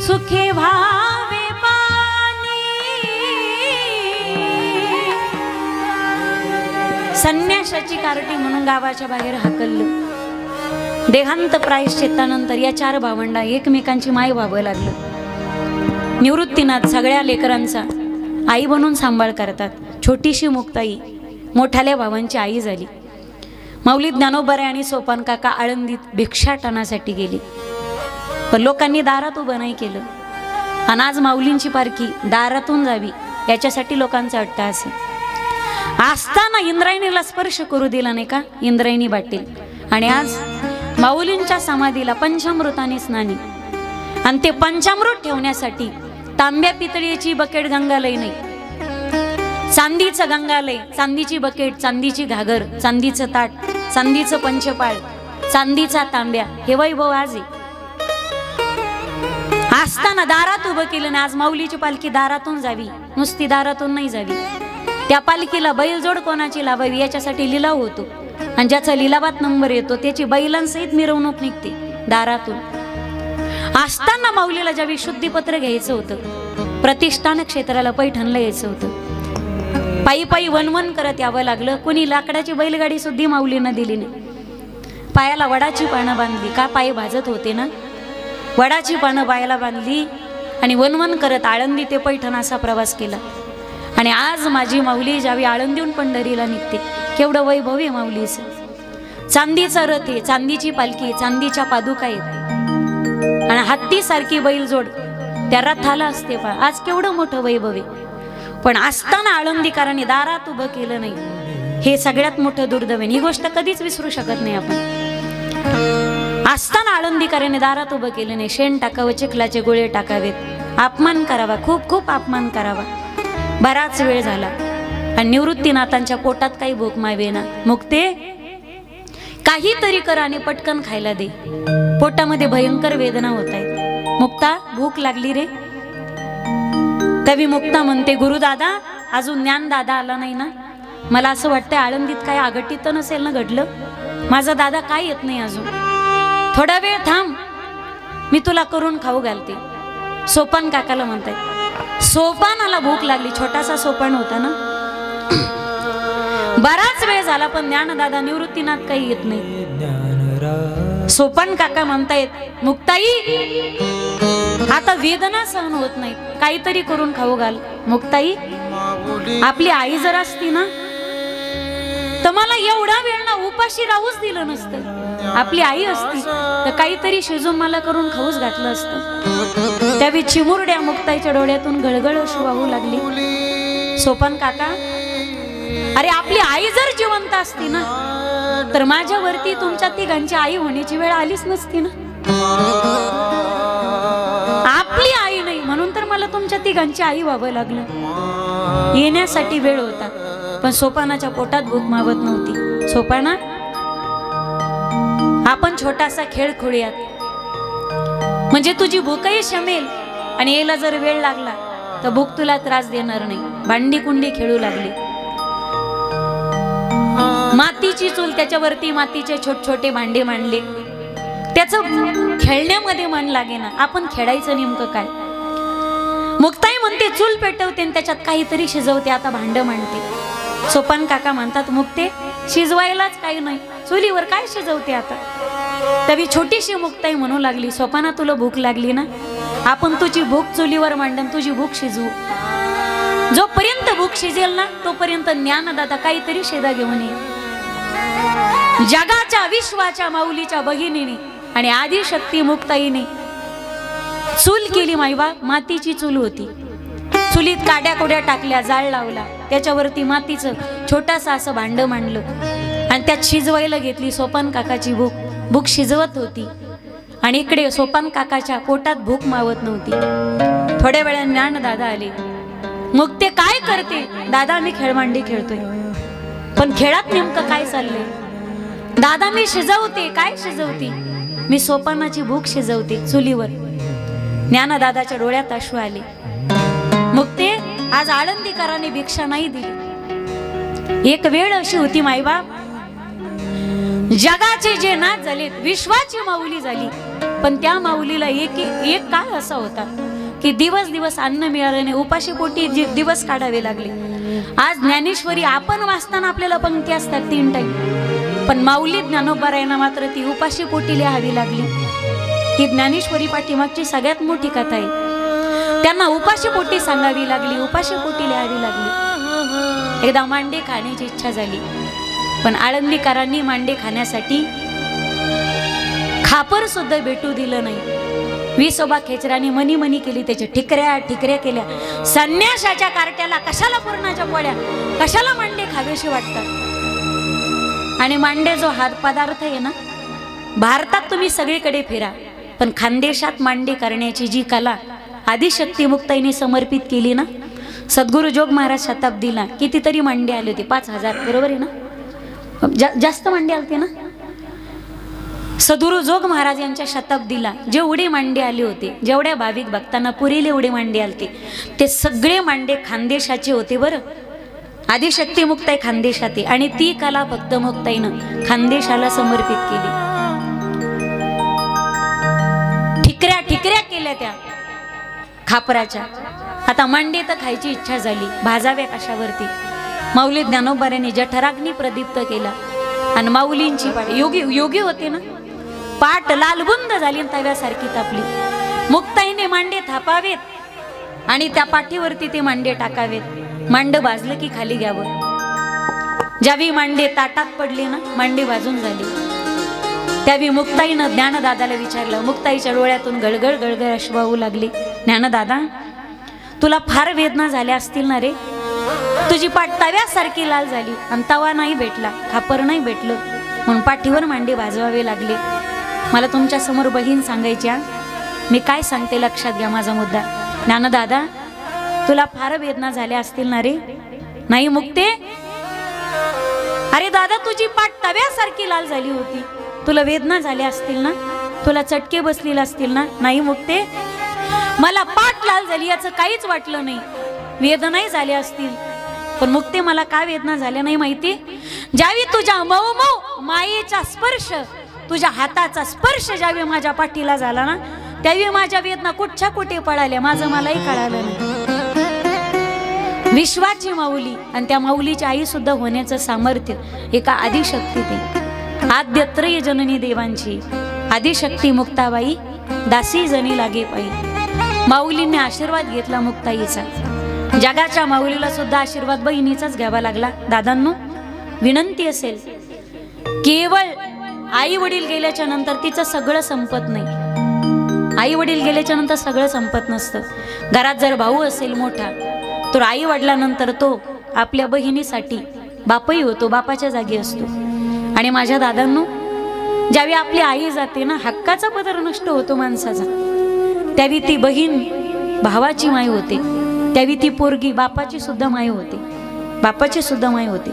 सुखे भावे पाणी संन्याशाची कार्टी म्हणून गावाच्या बाहेर हाकललं. देहांत प्रायश्चित्तानंतर या 4 भावंडा एकमेकांची माय व्हावं लागलं. निवृत्तीनाथ सगळ्या लेकरांचा आई बनून सांभाळ करतात. छोटीशी मुक्ताई मोठाल्या भावांची आई झाली. माऊली ज्ञानोबा आणि सोपान काका आळंदीत भिक्षाटनासाठी गेली, पण लोकांनी दारात उभं नाही केलं. आणि आज माऊलींची पारखी दारातून जावी याच्यासाठी लोकांचा अट्टहास आहे. असताना इंद्रायणीला स्पर्श करू दिला नाही का इंद्रायणी पाटील. आणि आज माऊलींच्या समाधीला पंचामृताने स्नानी. आणि ते पंचामृत ठेवण्यासाठी तांब्या पितळीची बकेट गंगालय नाही, चांदीचं गंगालय, चांदीची बकेट, चांदीची घागर, चांदीचं ताट, चांदीचं पंचपाळ, चांदीचा तांब्या, हे वैभव आज आहे. असताना दारात उभं केलं ना. आज माऊलीची पालखी दारातून जावी, नुसती दारातून नाही जावी. त्या पालखीला बैलजोड कोणाची लावावी याच्यासाठी लिलाव होतो, आणि ज्याचा लिलावात नंबर येतो त्याची बैलांसहित मिरवणूक निघते दारातून. असताना माऊलीला ज्यावेळी शुद्धीपत्र घ्यायचं होतं, प्रतिष्ठान क्षेत्राला पैठणला यायचं होतं, पायी पायी वनवन करत यावं लागलं. कोणी लाकडाची बैलगाडी सुद्धा माऊलीनं दिली नाही. पायाला वडाची पानं बांधली, का पाय भाजत होते ना, वडाची पानं पायाला बांधली आणि वनवन करत आळंदी ते पैठण असा प्रवास केला. आणि आज माझी माऊली ज्यावेळी आळंदीहून पंढरीला निघते, केवढं वैभव आहे माऊलीचं. चांदीचा रथ आहे, चांदीची पालखी, चांदीच्या पादुका आहेत आणि हत्तीसारखी बैलजोड त्या रथाला असते. आज केवढं मोठं वैभव आहे. पण असताना आळंदीकरांनी दारात उभं केलं नाही, हे सगळ्यात मोठं दुर्दैव आहे. ही गोष्ट कधीच विसरू शकत नाही आपण. असताना आळंदीकरांनी दारात उभं केलं नाही. शेण टाकावं, चिखलाचे गोळे टाकावेत, अपमान करावा, खूप खूप अपमान करावा. बराच वेळ झाला आणि निवृत्तीनाथांच्या पोटात काही भूक मावेना. मुक्ते काहीतरी कर आणि पटकन खायला दे, पोटामध्ये भयंकर वेदना होत आहेत. मुक्ता भूक लागली रे. तवी मुक्ता म्हणते, गुरुदादा अजून ज्ञान दादा आला नाही ना, मला असं वाटतंय आळंदीत काय आगटीत तर नसेल ना घडलं, माझा दादा काय येत नाही अजून, थोडा वेळ थांब, मी तुला करून खाऊ घालते. सोपान काकाला म्हणताय, सोपानाला भूक लागली, छोटासा सोपान होता ना. बराच वेळ झाला पण ज्ञानदादा निवृत्तीनाथ काही येत नाही. सोपान काका म्हणतायत, मुक्ताई आता वेदना सहन होत नाही, काहीतरी करून खाऊ घाल. मुक्ताई आपली आई जर असती ना तर मला एवढा वेळ ना उपाशी राहूच दिलं नसतं. आपली आई असती तर काहीतरी शिजून मला करून खाऊच घातलं असतं. त्यावेळी चिमुरड्या मुक्ताईच्या डोळ्यातून गळगळ अश्रू वाहू लागली. सोपान काका, अरे आपली आई जर जिवंत असती ना तर माझ्यावरती तुमच्या तिघांची आई होण्याची वेळ आलीच नसती ना. आपली आई नाही म्हणून तर मला तुमच्या तिघांची आई व्हावं लागलं. येण्यासाठी वेळ होता पण सोपानाच्या पोटात भूक मावत नव्हती. सोपाना, आपण छोटासा खेळ खेळूयात, म्हणजे तुझी भूकही शमेल आणि यायला जर वेळ लागला तर भूक तुला त्रास देणार नाही. भांडी कुंडी खेळू लागली. मातीची चूल, त्याच्यावरती मातीचे छोटे छोटे भांडे मांडले. त्याचं खेळण्यामध्ये मन लागे ना, आपण खेळायचं नेमकं काय. मुक्ताई म्हणते चूल पेटवते आणि त्याच्यात काहीतरी शिजवते, आता भांड मांडते. सोपान काका म्हणतात, मुक्ते शिजवायलाच काही नाही, चुलीवर काय शिजवते आता. तरी छोटीशी मुक्ताई म्हणू लागली, सोपाना तुला भूक लागली ना, आपण तुझी भूक चुलीवर मांडन, तुझी भूक शिजवू. जोपर्यंत भूक शिजेल ना तोपर्यंत ज्ञानदाता काहीतरी शेदा घेऊन ये. जगाच्या विश्वाच्या माऊलीच्या भगिनीने आणि आदिशक्ती मुक्ताईने चूल केली. माईबा मातीची चूल होती, चुलीत काड्या कोड्या टाकल्या, जाळ लावला, त्याच्यावरती मातीचं छोटासा असं भांड मांडलं आणि त्यात शिजवायला घेतली. सोपान काकाची भूक शिजवत होती आणि इकडे सोपान काकाच्या पोटात भूक मावत नव्हती. थोड्या वेळाने ज्ञानदादा आले. मुक्ते काय करते? दादा मी खेळमांडी खेळतोय. पण खेळात नेमकं काय चाललंय? दादा मी शिजवते. काय शिजवते? मी सोपानाची भूक शिजवते चुलीवर. ज्ञानदादाच्या डोळ्यात अश्रू आले. मुक्ते आज आळंदीकरांनी भिक्षा नाही दिली. एक वेळ अशी होती माईबाप, जगाचे जे नाच झाले, विश्वाची माऊली झाली, पण त्या माऊलीला एक काळ असा होता की दिवस दिवस अन्न मिळालं नाही, उपाशी पोटी दिवस काढावे लागले. आज ज्ञानेश्वरी आपण वाचताना आपल्याला पंक्ती असतात 3 टाइम, पण माऊली ज्ञानोबारायांना मात्र ती उपाशी पोटी लिहावी लागली. ही ज्ञानेश्वरी पाठीमागची सगळ्यात मोठी कथा आहे. त्यांना उपाशी पोटी सांगावी लागली, उपाशी पोटी लिहावी लागली. एकदा मांडे खाण्याची इच्छा झाली, पण आळंदीकरांनी मांडे खाण्यासाठी खापर सुद्धा भेटू दिलं नाही. विसोबा खेचराने मनी मनी केली, त्याच्या ठिकऱ्या केल्या. संन्याशाच्या कार्ट्याला कशाला पुरणाच्या पोळ्या, कशाला मांडे खावेशी वाटतात. आणि मांडे जो हा पदार्थ आहे ना, भारतात तुम्ही सगळीकडे फिरा, पण खानदेशात मांडे करण्याची जी कला आदिशक्ती मुक्ताईने समर्पित केली ना, सद्गुरु जोग महाराज शताब्दीला कितीतरी मांडे आले होते, 5000 बरोबर आहे ना, जास्त मांडे आलते ना. सद्गुरु जोग महाराज यांच्या शताब्दीला जेवढे मांडे आले होते, जेवढ्या भाविक भक्तांना पुरेले एवढे मांडे आलते, ते सगळे मांडे खानदेशाचे होते बरं. आदिशक्ती मुक्ताई खानदेशात आणि ती कला फक्त मुक्ताईनं खानदेशाला समर्पित केली. ठिकऱ्या ठिकऱ्या केल्या त्या खापराच्या. आता मांडे तर खायची इच्छा झाली, भाजाव्या कशावरती. माऊली ज्ञानोबाऱ्यांनी जठराग्नी प्रदीप्त केला आणि माऊलींची पाठ योगी योगी होते ना, पाठ लालबुंद झाली तव्यासारखी तापली. मुक्ताईने मांडे थापावेत आणि त्या पाठीवरती ते मांडे टाकावेत. मांड भाजलं की खाली घ्यावं. ज्यावेळी मांडे ताटात पडले ना, मांडे भाजून झाले, त्यावेळी मुक्ताईनं ज्ञानदादाला विचारलं. मुक्ताईच्या डोळ्यातून गळगळ गळगळ अश्रू वाहू लागले. ज्ञानदादा, तुला फार वेदना झाल्या असतील ना रे. तुझी पाठ तव्यासारखी लाल झाली आणि तवा नाही भेटला, खापर नाही भेटलं, म्हणून पाठीवर मांडे भाजवावे लागले. मला तुमच्या समोर बहीण सांगायची. मी काय सांगते लक्षात घ्या माझा मुद्दा. ज्ञानदादा, तुला फार वेदना झाल्या असतील ना रे. नाही मुक्ते, अरे दादा तुझी पाठ तव्यासारखी लाल झाली होती, तुला वेदना झाल्या असतील ना, तुला चटके बसलेले असतील ना. नाही मुक्ते, मला पाठ लाल झाली याचं काहीच वाटलं नाही, वेदनाही झाल्या असतील. पण मुक्ते मला का वेदना झाल्या नाही माहिती. ज्यावेळी तुझ्या मऊ मऊ मायेचा स्पर्श, तुझ्या हाताचा स्पर्श ज्यावेळी माझ्या पाठीला झाला ना, त्यावेळी माझ्या वेदना कुठच्या कुठे पळाल्या, माझं मलाही कळालं नाही. विश्वाची माऊली आणि त्या माऊलीची आई सुद्धा होण्याचं सामर्थ्य एका आदिशक्तीत आहे. आद्यत्रय जननी देवांची आदिशक्ती मुक्ताबाई दासी जणी लागे पायी. माऊलींनी आशीर्वाद घेतला मुक्ताईचा. जगाच्या माऊलीला सुद्धा आशीर्वाद बहिणीचाच घ्यावा लागला. दादांनो, विनंती असेल, केवळ आई वडील गेल्याच्या नंतर तिचं सगळं संपत नाही. आई वडील गेल्याच्या नंतर सगळं संपत नसतं. घरात जर भाऊ असेल मोठा, तर आई वडिलांनंतर तो आपल्या बहिणीसाठी बापही होतो, बापाच्या जागी असतो. आणि माझ्या दादांनो, ज्यावेळी आपली आई जाते ना, हक्काचा पदर नष्ट होतो माणसाचा, त्यावेळी ती बहीण भावाची माय होते, त्यावेळी ती पोरगी बापाची सुद्धा माय होते, बापाची सुद्धा माय होते.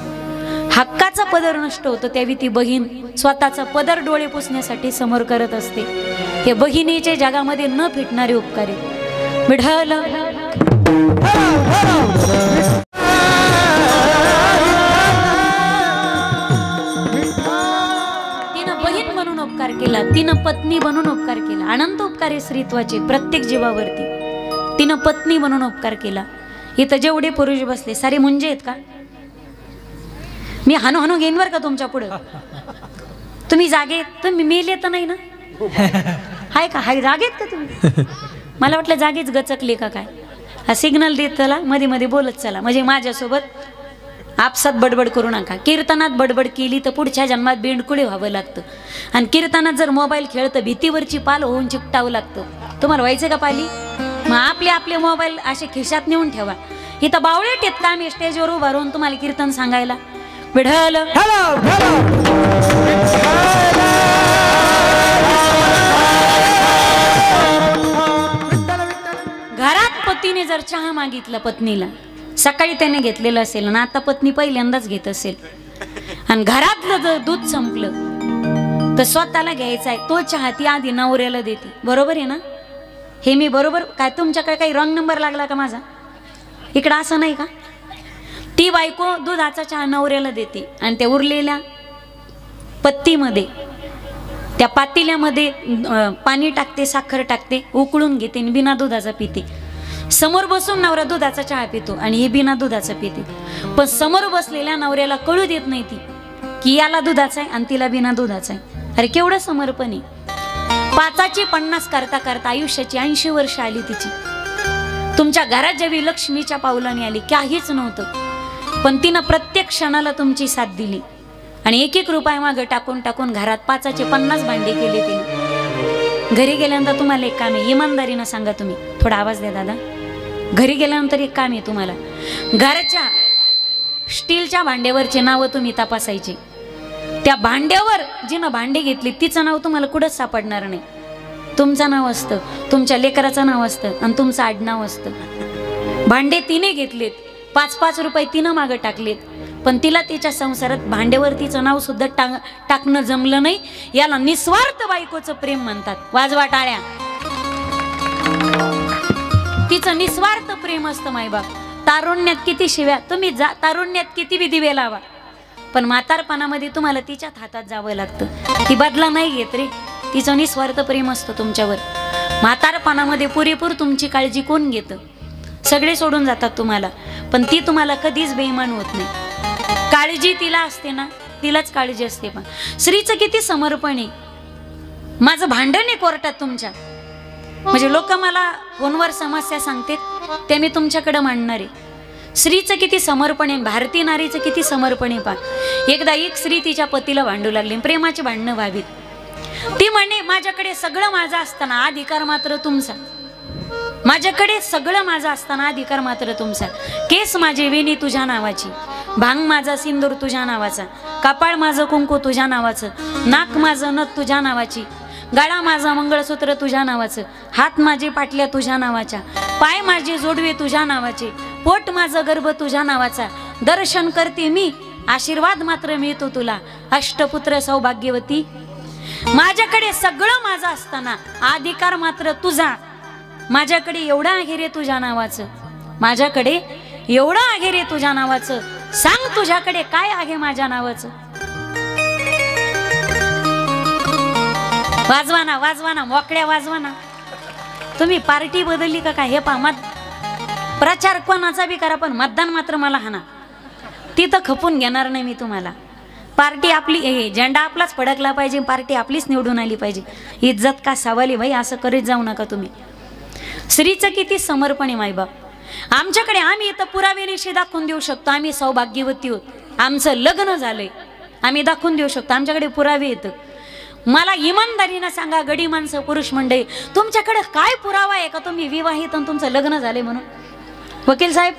हक्काचा पदर नष्ट होतो, त्यावेळी ती बहीण स्वतःचा पदर डोळे पुसण्यासाठी समोर करत असते. हे बहिणीचे जगामध्ये न फिटणारे उपकार आहेत. विढल तिनं बहीण म्हणून उपकार केला, तिनं पत्नी म्हणून उपकार केला. अनंत उपकार आहे स्त्रीत्वाचे प्रत्येक जीवावरती. तिनं पत्नी म्हणून उपकार केला. इथं जेवढे पुरुष बसले सारे मुंजे आहेत का? मी हानू हानू घेईन बरं का तुमच्या पुढं. तुम्ही जागे, तुम्ही मेले तर नाही ना? हाय का? हाय जागेत का तुम्ही? मला वाटलं जागेच गचकले का काय. हा सिग्नल देत चला, मध्ये मध्ये बोलत चला, म्हणजे माझ्यासोबत आपसात बडबड करू नका. कीर्तनात बडबड केली तर पुढच्या जन्मात बेंडकुळे व्हावं लागतं. आणि कीर्तनात जर मोबाईल खेळतं भीतीवरची पाल होऊन चिकटावं लागतं. तुम्हाला व्हायचं का पाली? मग आपले आपले मोबाईल असे खिशात नेऊन ठेवा. इथं बावळे टेपता आम्ही स्टेजवर उभा राहून तुम्हाला कीर्तन सांगायला. विढल घरात पतीने जर चहा मागितला पत्नीला, सकाळी त्याने घेतलेलं असेल ना, आता पत्नी पहिल्यांदाच घेत असेल, आणि घरातलं जर दूध संपलं तर स्वतःला घ्यायचा आहे तो चहा ती आधी नवऱ्याला देते. बरोबर आहे ना? हे मी बरोबर काय? तुमच्याकडे काही रॉंग नंबर लागला का माझा? इकडं असं नाही का? ती बायको दुधाचा चहा नवऱ्याला देते आणि त्या उरलेल्या पत्तीमध्ये, त्या पातेल्यामध्ये पाणी टाकते, साखर टाकते, उकळून घेते आणि बिना दुधाचा पिते. समोर बसून नवरा दुधाचा चहा पितो आणि हे बिना दुधाचा पिते. पण समोर बसलेल्या नवऱ्याला कळू देत नाही ती की याला दुधाचा आहे आणि तिला बिना दुधाचा आहे. अरे केवढं समर्पण आहे. 5ची 50 करता करता आयुष्याची 80 वर्ष आली तिची. तुमच्या घरात जेव्हा लक्ष्मीच्या पावलाने आली, काहीच नव्हतं, पण तिनं प्रत्येक क्षणाला तुमची साथ दिली आणि एक एक रुपया मागं टाकून टाकून घरात 5चे 50 भांडे केले तिने. घरी गेल्यानंतर तुम्हाला एक काम आहे, इमानदारीनं सांगा. तुम्ही थोडा आवाज द्या दादा. घरी गेल्यानंतर एक काम आहे तुम्हाला. घरच्या स्टीलच्या भांड्यावरचे नावं तुम्ही तपासायचे. त्या भांड्यावर जिनं भांडे घेतली तिचं नाव तुम्हाला कुठंच सापडणार नाही. तुमचं नाव असतं, तुमच्या लेकराचं नाव असतं आणि तुमचं आडनाव असतं. भांडे तिने घेतलेत, 5-5 रुपये तिनं मागं टाकलेत, पण तिला तिच्या संसारात भांड्यावर तिचं नाव सुद्धा टाकणं जमलं नाही. याला निस्वार्थ बायकोचं प्रेम म्हणतात. वाजवा टाळ्या. तिचं निस्वार्थ प्रेम असतं मायबाप. तारुण्यात किती शिव्या, तुम्ही तारुण्यात किती बी दिवे लावा, पण म्हातारपणामध्ये तुम्हाला तिच्याच हातात जावं लागतं. ती बदला नाही घेत रे, तिचं निस्वार्थ प्रेम असतं तुमच्यावर. म्हातारपणामध्ये पुरेपूर तुमची काळजी कोण घेतं? सगळे सोडून जातात तुम्हाला, पण ती तुम्हाला कधीच बेईमान होत नाही. काळजी तिला असते ना, तिलाच काळजी असते. पण स्त्रीचं किती समर्पण आहे. माझं भांडण आहे कोर्टात तुमच्या, म्हणजे लोक मला फोनवर समस्या सांगतात, ते मी तुमच्याकडे मांडणार आहे. स्त्रीचं किती समर्पण आहे, भारतीय नारीचं किती समर्पण आहे. पा एकदा एक स्त्री तिच्या पतीला भांडू लागली, प्रेमाची भांडणं व्हावीत. ती म्हणे माझ्याकडे सगळं माझं असताना अधिकार मात्र तुमचा, माझ्याकडे सगळं माझं असताना अधिकार मात्र तुमचा. केस माझे वेणी तुझ्या नावाची, भांग माझा सिंदूर तुझ्या नावाचा, कपाळ माझं कुंकू तुझ्या नावाचं, नाक माझं नथ तुझ्या नावाची, गळा माझा मंगळसूत्र तुझ्या नावाचं, हात माझे पाटल्या तुझ्या नावाच्या, पाय माझे जोडवे तुझ्या नावाचे, पोट माझं गर्भ तुझ्या नावाचा. दर्शन करते मी, आशीर्वाद मात्र मिळतो तुला, अष्टपुत्र सौभाग्यवती. माझ्याकडे सगळं माझं असताना अधिकार मात्र तुझा. माझ्याकडे एवढा आहे रे तुझ्या नावाचं, माझ्याकडे एवढं आहे रे तुझ्या नावाचं. सांग तुझ्याकडे काय आहे माझ्या नावाचं. वाजवाना वाजवाना मोकळ्या वाजवाना. तुम्ही पार्टी बदलली का काय हे पहा. प्रचार कोणाचा बी करा, पण मतदान मात्र मला हाना. तिथं खपून घेणार नाही मी तुम्हाला. पार्टी आपली, हे झेंडा आपलाच फडकला पाहिजे, पार्टी आपलीच निवडून आली पाहिजे. इज्जत का सवाली भाई, असं करीत जाऊ नका तुम्ही. स्त्रीचं किती समर्पण आहे मायबाप. आमच्याकडे आम्ही इथं पुरावेनिशी दाखवून देऊ शकतो आम्ही सौभाग्यवती होत, आमचं लग्न झालंय, आम्ही दाखवून देऊ शकतो. आमच्याकडे पुरावे येतं. मला इमानदारीनं सांगा गडी माणसं पुरुष मंडळी, तुमच्याकडे काय पुरावा आहे का तुम्ही विवाहित आणि तुमचं लग्न झालंय म्हणून? वकील साहेब,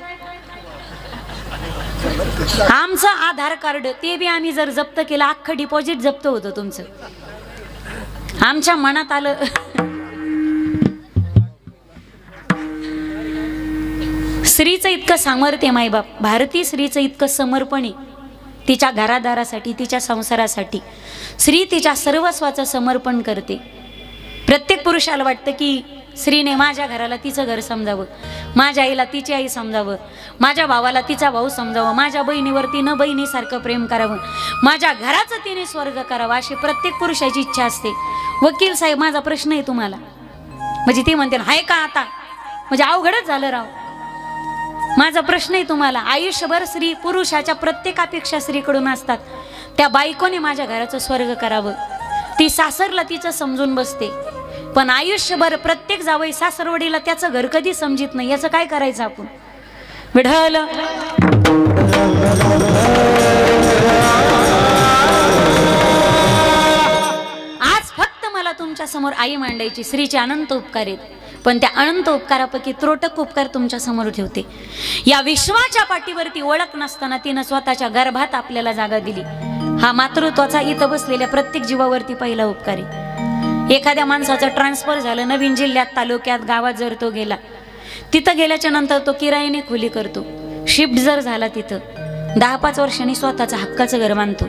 आमचं आधार कार्ड ते बी आम्ही जर जप्त केलं, अख्खं डिपॉझिट जप्त होतं तुमचं. आमच्या मनात आलं स्त्रीचं इतकं सामर्थ्य मायबाप, भारतीय स्त्रीचं इतकं समर्पण आहे तिच्या घरादारासाठी, तिच्या संसारासाठी. स्त्री तिच्या सर्वस्वाचं समर्पण करते. प्रत्येक पुरुषाला वाटतं की स्त्रीने माझ्या घराला तिचं घर समजावं, माझ्या आईला तिची आई समजावं, माझ्या भावाला तिचा भाऊ समजावं, माझ्या बहिणीवर तिनं बहिणीसारखं प्रेम करावं, माझ्या घराचं तिने स्वर्ग करावं, अशी प्रत्येक पुरुषाची इच्छा असते. वकील साहेब, माझा प्रश्न आहे तुम्हाला. म्हणजे ती म्हणते हाय का आता, म्हणजे अवघडच झालं राव. माझा प्रश्न आहे तुम्हाला. आयुष्यभर स्त्री पुरुषाच्या प्रत्येक अपेक्षा स्त्रीकडून असतात. त्या बायकोने माझ्या घराचं स्वर्ग करावं, ती सासरला तिचं समजून बसते, पण आयुष्यभर प्रत्येक जावई सासरवडीला त्याचं घर कधी समजित नाही. याचं काय करायचं आपण? विढल आज फक्त मला तुमच्या समोर आई मांडायची. स्त्रीचे अनंत उपकार आहेत, पण त्या अनंत उपकारापैकी त्रोटक उपकार तुमच्या समोर ठेवते. या विश्वाच्या पाठीवरती ओळख नसताना तिनं स्वतःच्या गर्भात आपल्याला जागा दिली. हा मातृत्वाचा इथं बसलेल्या प्रत्येक जीवावरती पहिला उपकार आहे. एखाद्या माणसाचं ट्रान्सफर झालं नवीन जिल्ह्यात, तालुक्यात, गावात, जर तो गेला, तिथं गेल्याच्या नंतर तो किरायाने खोली करतो. शिफ्ट जर झाला तिथं 10-5 वर्षांनी स्वतःचं हक्काचं घर बांधतो.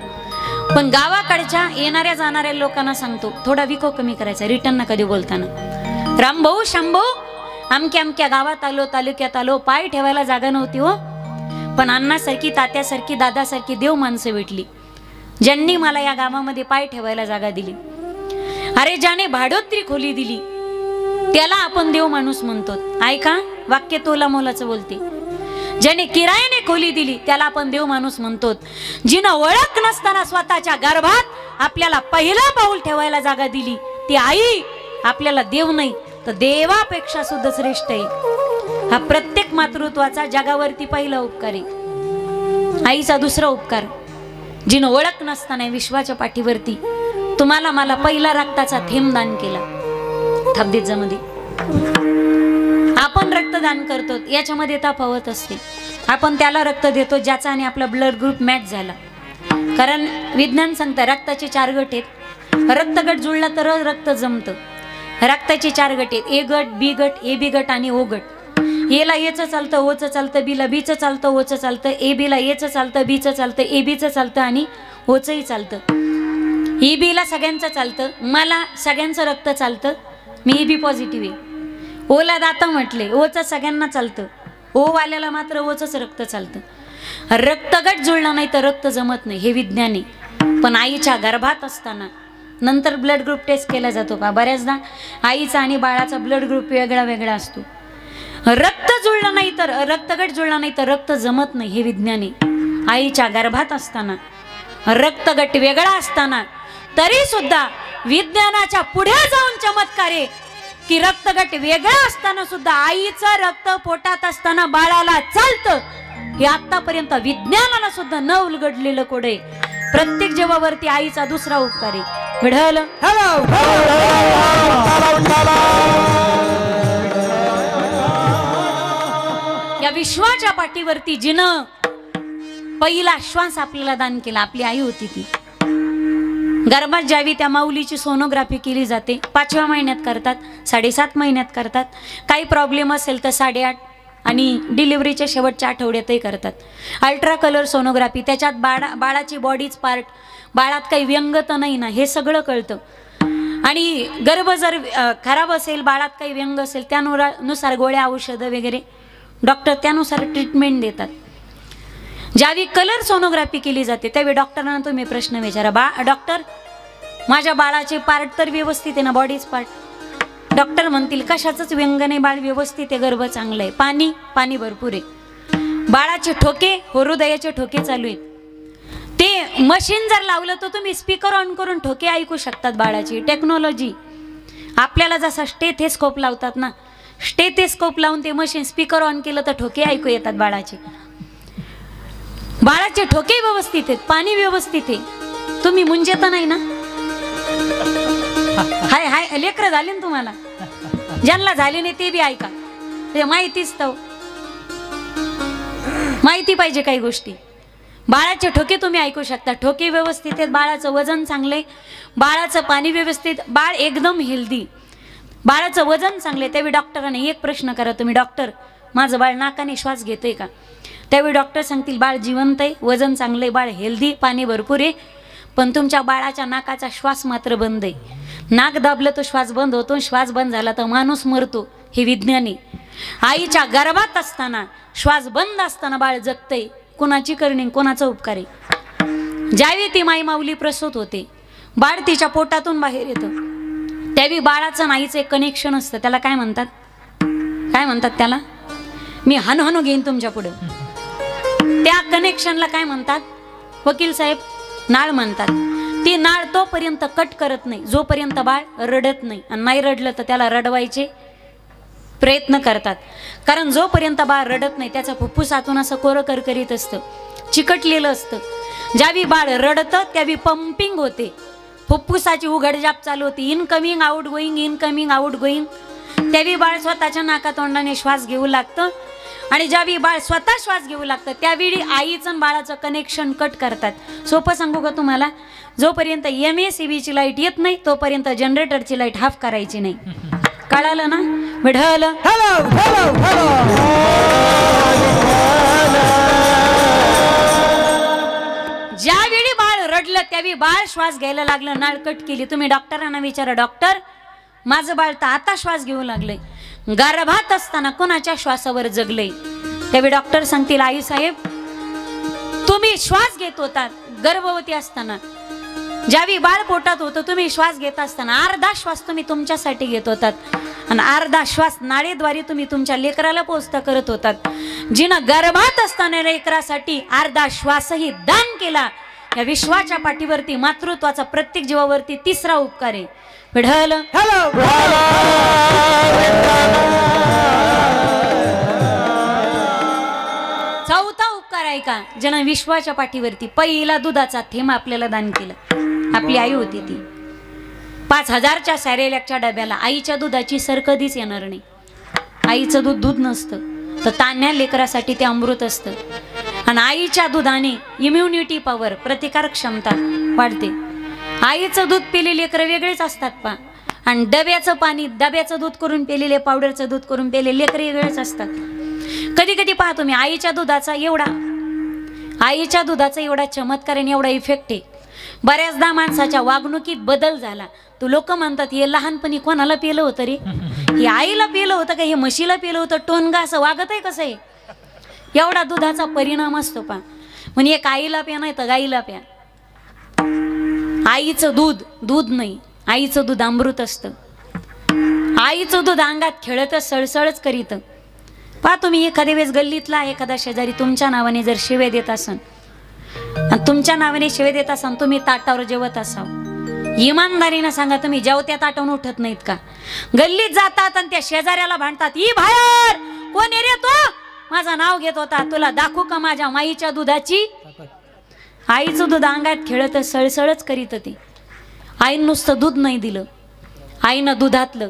पण गावाकडच्या येणाऱ्या जाणाऱ्या लोकांना सांगतो थोडा विको कमी करायचा, रिटर्न ना कधी बोलताना. रामभाऊ शांभाऊ, अमक्या अमक्या गावात आलो, तालुक्यात आलो, पाय ठेवायला जागा नव्हती हो, पण अण्णासारखी, तात्यासारखी, दादासारखी देव माणसं भेटली ज्यांनी मला या गावामध्ये पाय ठेवायला जागा दिली. अरे ज्याने भाडोत्री खोली दिली त्याला आपण देव माणूस म्हणतो. ऐका, वाक्य तोला मोलाचं बोलते. ज्याने किरायाने खोली दिली त्याला आपण देव माणूस म्हणतो. जिनं ओळख नसताना स्वतःच्या गर्भात आपल्याला पहिला पाऊल ठेवायला जागा दिली ती आई आपल्याला देव नाही तर देवापेक्षा सुद्धा श्रेष्ठ आहे. हा प्रत्येक मातृत्वाचा जगावरती पहिला उपकार आहे. आईचा दुसरा उपकार, जिनं ओळख नसताना विश्वाच्या पाठीवरती तुम्हाला मला पहिला रक्ताचा थेंब दान केला. थापदेजामध्ये आपण रक्तदान करतो, याच्यामध्ये तफावत असते. आपण त्याला रक्त देतो ज्याचा आणि आपला ब्लड ग्रुप मॅच झाला. कारण विज्ञान सांगतं रक्ताचे 4 गट आहेत. रक्तगट जुळला तर रक्त जमतं. रक्ताचे 4 गट आहेत, ए गट, बी गट, ए बी गट आणि ओ गट. एला एचं चालतं, ओचं चालतं, बीला बीचं चालतं, ओचं चालतं, ए बीला एचं चालतं, बीचं चालतं, ए बीचं चालतं आणि ओचंही चालतं. ई बीला सगळ्यांचं चालतं, मला सगळ्यांचं रक्त चालतं, मी ई बी पॉझिटिव्ह आहे. ओला दाता म्हटले, ओचं सगळ्यांना चालतं, ओ वाल्याला मात्र ओचच रक्त चालतं. रक्तगट जुळला नाही तर रक्त जमत नाही, हे विज्ञान आहे. पण आईच्या गर्भात असताना नंतर ब्लड ग्रुप टेस्ट केला जातो का? बऱ्याचदा आईचा आणि बाळाचा ब्लड ग्रुप वेगळा वेगळा असतो. रक्त जुळलं नाही तर, रक्तगट जुळला नाही तर रक्त जमत नाही, हे विज्ञान आहे. आईच्या गर्भात असताना रक्तगट वेगळा असताना तरी सुद्धा विज्ञानाच्या पुढे जाऊन चमत्कार आहे की रक्तगट वेगळा असताना सुद्धा आईचं रक्त पोटात असताना बाळाला चालतं. हे आतापर्यंत विज्ञानाला सुद्धा न उलगडलेलं कोड आहे. प्रत्येक जीवावरती आईचा दुसरा उपकार आहे. घडलं या विश्वाच्या पाठीवरती जिनं पहिला श्वास आपल्याला दान केला, आपली आई होती ती. गर्भात ज्यावी त्या माऊलीची सोनोग्राफी केली जाते. 5व्या महिन्यात करतात, 7.5 महिन्यात करतात. काही प्रॉब्लेम असेल तर 8.5 आणि डिलिव्हरीच्या शेवटच्या आठवड्यातही करतात. अल्ट्रा कलर सोनोग्राफी, त्याच्यात बाळाची बॉडीज पार्ट, बाळात काही व्यंग तर नाही ना, हे सगळं कळतं. आणि गर्भ जर खराब असेल, बाळात काही व्यंग असेल, त्यानुसार गोळ्या औषधं वगैरे डॉक्टर त्यानुसार ट्रीटमेंट देतात. ज्यावेळी कलर सोनोग्राफी केली जाते त्यावेळी डॉक्टरांना तुम्ही प्रश्न विचारा, डॉक्टर माझ्या बाळाचे पार्ट तर व्यवस्थित आहे ना, बॉडीज पार्ट? डॉक्टर म्हणतील कशाचंच व्यंग नाही, बाळ व्यवस्थित आहे, गर्भ चांगलं आहे, पाणी भरपूर आहे. बाळाचे ठोके, हृदयाचे ठोके चालू आहेत. ते मशीन जर लावलं तर तुम्ही स्पीकर ऑन करून ठोके ऐकू शकतात बाळाची. टेक्नॉलॉजी आपल्याला जसा स्टेथेस्कोप लावतात ना, स्टेथेस्कोप लावून ते मशीन स्पीकर ऑन केलं तर ठोके ऐकू येतात बाळाचे. बाळाचे ठोके व्यवस्थित आहेत, पाणी व्यवस्थित आहे. तुम्ही मुंजे तर नाही ना? हाय हाय लेकरं झाले ना तुम्हाला, ज्यांना झाले नाही ते बी ऐका, ते माहितीच तर माहिती पाहिजे काही गोष्टी. बाळाचे ठोके तुम्ही ऐकू शकता, ठोके व्यवस्थित आहेत, बाळाचं वजन चांगले, बाळाचं पाणी व्यवस्थित, बाळ एकदम हेल्दी, बाळाचं वजन चांगले. त्यावेळी डॉक्टरांनी एक प्रश्न करा तुम्ही, डॉक्टर माझं बाळ नाकाने श्वास घेतोय का? त्यावेळी डॉक्टर सांगतील बाळ जिवंत आहे, वजन चांगलं आहे, बाळ हेल्दी, पाणी भरपूर आहे, पण तुमच्या बाळाच्या नाकाचा श्वास मात्र बंद आहे. नाक दाबलं तर श्वास बंद होतो, श्वास बंद झाला तर माणूस मरतो, हे विज्ञान आहे. आईच्या गर्भात असताना श्वास बंद असताना बाळ जगतंय, कोणाची करणी, कोणाचा उपकार आहे? ज्यावेळी ती माई माऊली प्रसूत होते, बाळ तिच्या पोटातून बाहेर येतं, त्यावेळी बाळाचं नाहीचं एक कनेक्शन असतं. त्याला काय म्हणतात? काय म्हणतात त्याला? मी हनहनू घेईन तुमच्या पुढं. त्या कनेक्शनला काय म्हणतात वकील साहेब? नाळ म्हणतात. ती नाळ तोपर्यंत कट करत नाही जोपर्यंत बाळ रडत नाही, आणि नाही रडलं तर त्याला रडवायचे प्रयत्न करतात. कारण जोपर्यंत बाळ रडत नाही त्याचा फुफ्फुसातून असं कोरं करकरीत असतं, चिकटलेलं असतं. ज्यावेळी बाळ रडतं त्यावेळी पंपिंग होते, फुफ्फुसाची उघडजाप चालू होती, incoming out going, incoming out going. त्यावेळी बाळ स्वतःच्या नाकातोंडाने श्वास घेऊ लागतं, आणि ज्यावेळी बाळ स्वतः श्वास घेऊ लागतं त्यावेळी आईचं आणि बाळाचं कनेक्शन कट करतात. सोपं सांगू का तुम्हाला? जोपर्यंत MACBची लाईट येत नाही तोपर्यंत जनरेटरची लाईट हाफ करायची नाही. कळालं ना? मिळालं? ज्यावेळी बाळ रडलं त्यावेळी बाळ श्वास घ्यायला लागलं, नाळ कट केली. तुम्ही डॉक्टरांना विचारा, डॉक्टर माझं बाळ तर आता श्वास घेऊ लागलंय, गर्भात असताना कोणाच्या श्वासावर जगलंय? त्यावेळी डॉक्टर सांगतील आई साहेब तुम्ही श्वास घेत होतात गर्भवती असताना, ज्यावेळी बाळ पोटात होतं तुम्ही श्वास घेत असताना अर्धा श्वास तुम्ही तुमच्यासाठी घेत होतात, आणि अर्धा श्वास नाळेद्वारे तुम्ही तुमच्या लेकराला पोचता करत होतात. जिनं गर्भात असताना लेकरासाठी अर्धा श्वासही दान केला, या विश्वाच्या पाठीवरती मातृत्वाचा प्रत्येक जीवावरती तिसरा उपकार आहे. मिळालं? चौथा उपकार आहे का? ज्यानं विश्वाच्या पाठीवरती पहिला दुधाचा थेंब आपल्याला दान केलं. आपली आई होती ती 5000च्या सॅरेलॅकच्या डब्याला आईच्या दुधाची सर कधीच येणार नाही. आईचं दूध दूध नसतं तर तान्ह्या लेकरासाठी ते अमृत असतं, आणि आईच्या दुधाने इम्युनिटी पॉवर, प्रतिकारक क्षमता वाढते. आईचं दूध पिलेले लेकरं वेगळेच असतात पा, आणि डब्याचं पाणी, डब्याचं दूध करून पेलेले, पावडरचं दूध करून पेलेले लेकरं वेगळेच असतात. कधी कधी पहा तुम्ही आईच्या दुधाचा एवढा चमत्कार आणि एवढा इफेक्ट आहे. बऱ्याचदा माणसाच्या वागणुकीत बदल झाला, तो लोक म्हणतात हे लहानपणी कोणाला पेलं होतं रे, हे आईला पेलं होतं का, हे म्हशीला पेलं होतं, टोनगा असं वागत आहे कसं आहे. एवढा दुधाचा परिणाम असतो पा. म्हणजे एक आईला प्या नाही तर गाईला प्या. आईचं दूध दूध नाही, आईचं दूध अमृत असतं. आईचं दूध अंगात खेळतच सळसळच करीत. पहा तुम्ही एखाद्या वेळेस गल्लीतला एखादा शेजारी तुमच्या नावाने जर शिवे देत असन आणि तुमच्या नावाने शिवे देत असाल, तुम्ही ताटावर जेवत असाल, इमानदारीनं सांगा तुम्ही जेवत्या ताटावून उठत नाहीत का? गल्लीत जातात आणि त्या शेजाऱ्याला भांडतात, ई बाहेर कोण रे तो, माझं नाव घेत होता, तुला दाखवू का माझ्या माईच्या दुधाची? आईचं दूध अंगात खेळत सळसळच करीत होती. आईनं नुसतं दूध नाही दिलं, आईनं दुधातलं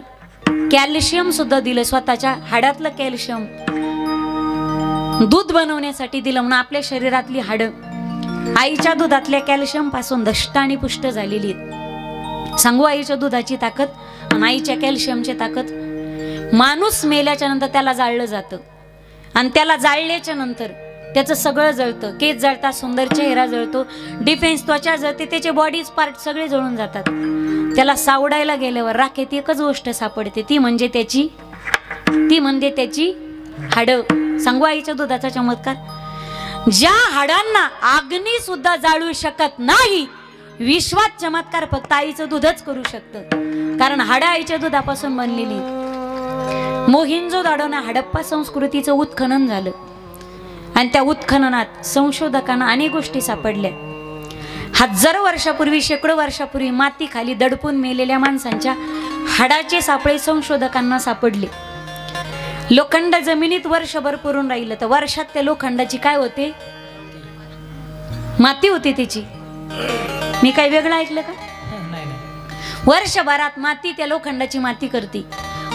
कॅल्शियम सुद्धा दिलं, स्वतःच्या हाडातलं कॅल्शियम दूध बनवण्यासाठी दिलं. म्हणून आपल्या शरीरातली हाडं आईच्या दुधातल्या कॅल्शियम पासून दष्ट आणि पुष्ट झालेली आहेत. सांगू आईच्या दुधाची ताकद आणि आईच्या कॅल्शियमची ताकद. माणूस मेल्याच्या नंतर त्याला जाळलं जातं आणि त्याला जाळल्याच्या नंतर त्याचं सगळं जळतं. केस जळतात, सुंदर चेहरा जळतो, डिफेन्स त्वचा जळते, त्याचे बॉडीज पार्ट सगळे जळून जातात. त्याला सावडायला गेल्यावर राखेत एकच गोष्ट सापडते, ती म्हणजे त्याची हाडं. सांगू आईच्या दुधाचा चमत्कार. ज्या हाडांना अग्नी सुद्धा जाळू शकत नाही, विश्वात चमत्कार फक्त आईचं दूधच करू शकतं. कारण हाडं आईच्या दुधापासून बनलेली. मोहिंजोदाडोना हडप्पा संस्कृतीचं उत्खनन झालं आणि त्या उत्खननात संशोधकांना अनेक गोष्टी सापडल्या. हजारो वर्षापूर्वी, शेकडो वर्षापूर्वी माती खाली दडपून मेलेल्या माणसांच्या हाडाचे सापळे संशोधकांना सापडले. लोखंड जमिनीत वर्षभर पुरून राहिलं तर वर्षात त्या लोखंडाची काय होते? माती होती त्याची. मी काही वेगळं ऐकलं का? वर्षभरात माती त्या लोखंडाची माती करते.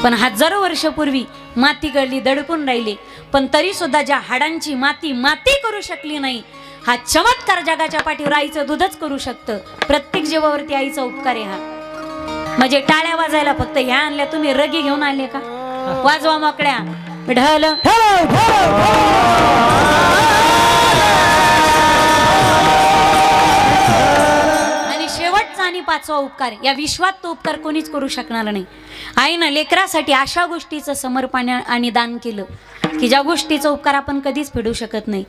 पण हजारो वर्षापूर्वी माती गळली, दडपून राहिली, पण तरी सुद्धा ज्या हाडांची माती करू शकली नाही, हा चमत्कार जगाच्या पाठीवर आईचं दूधच करू शकतं. प्रत्येक जीवावरती आईचा उपकार आहे हा. म्हणजे टाळ्या वाजायला फक्त ह्या आणल्या, तुम्ही रगी घेऊन आले का? वाजवा मोकळ्या ढल. आणि शेवटचा आणि पाचवा उपकार, या विश्वात तो उपकार कोणीच करू शकणार नाही. आईनं लेकरासाठी अशा गोष्टीचं समर्पण आणि दान केलं की ज्या गोष्टीचा उपकार आपण कधीच फेडू शकत नाही.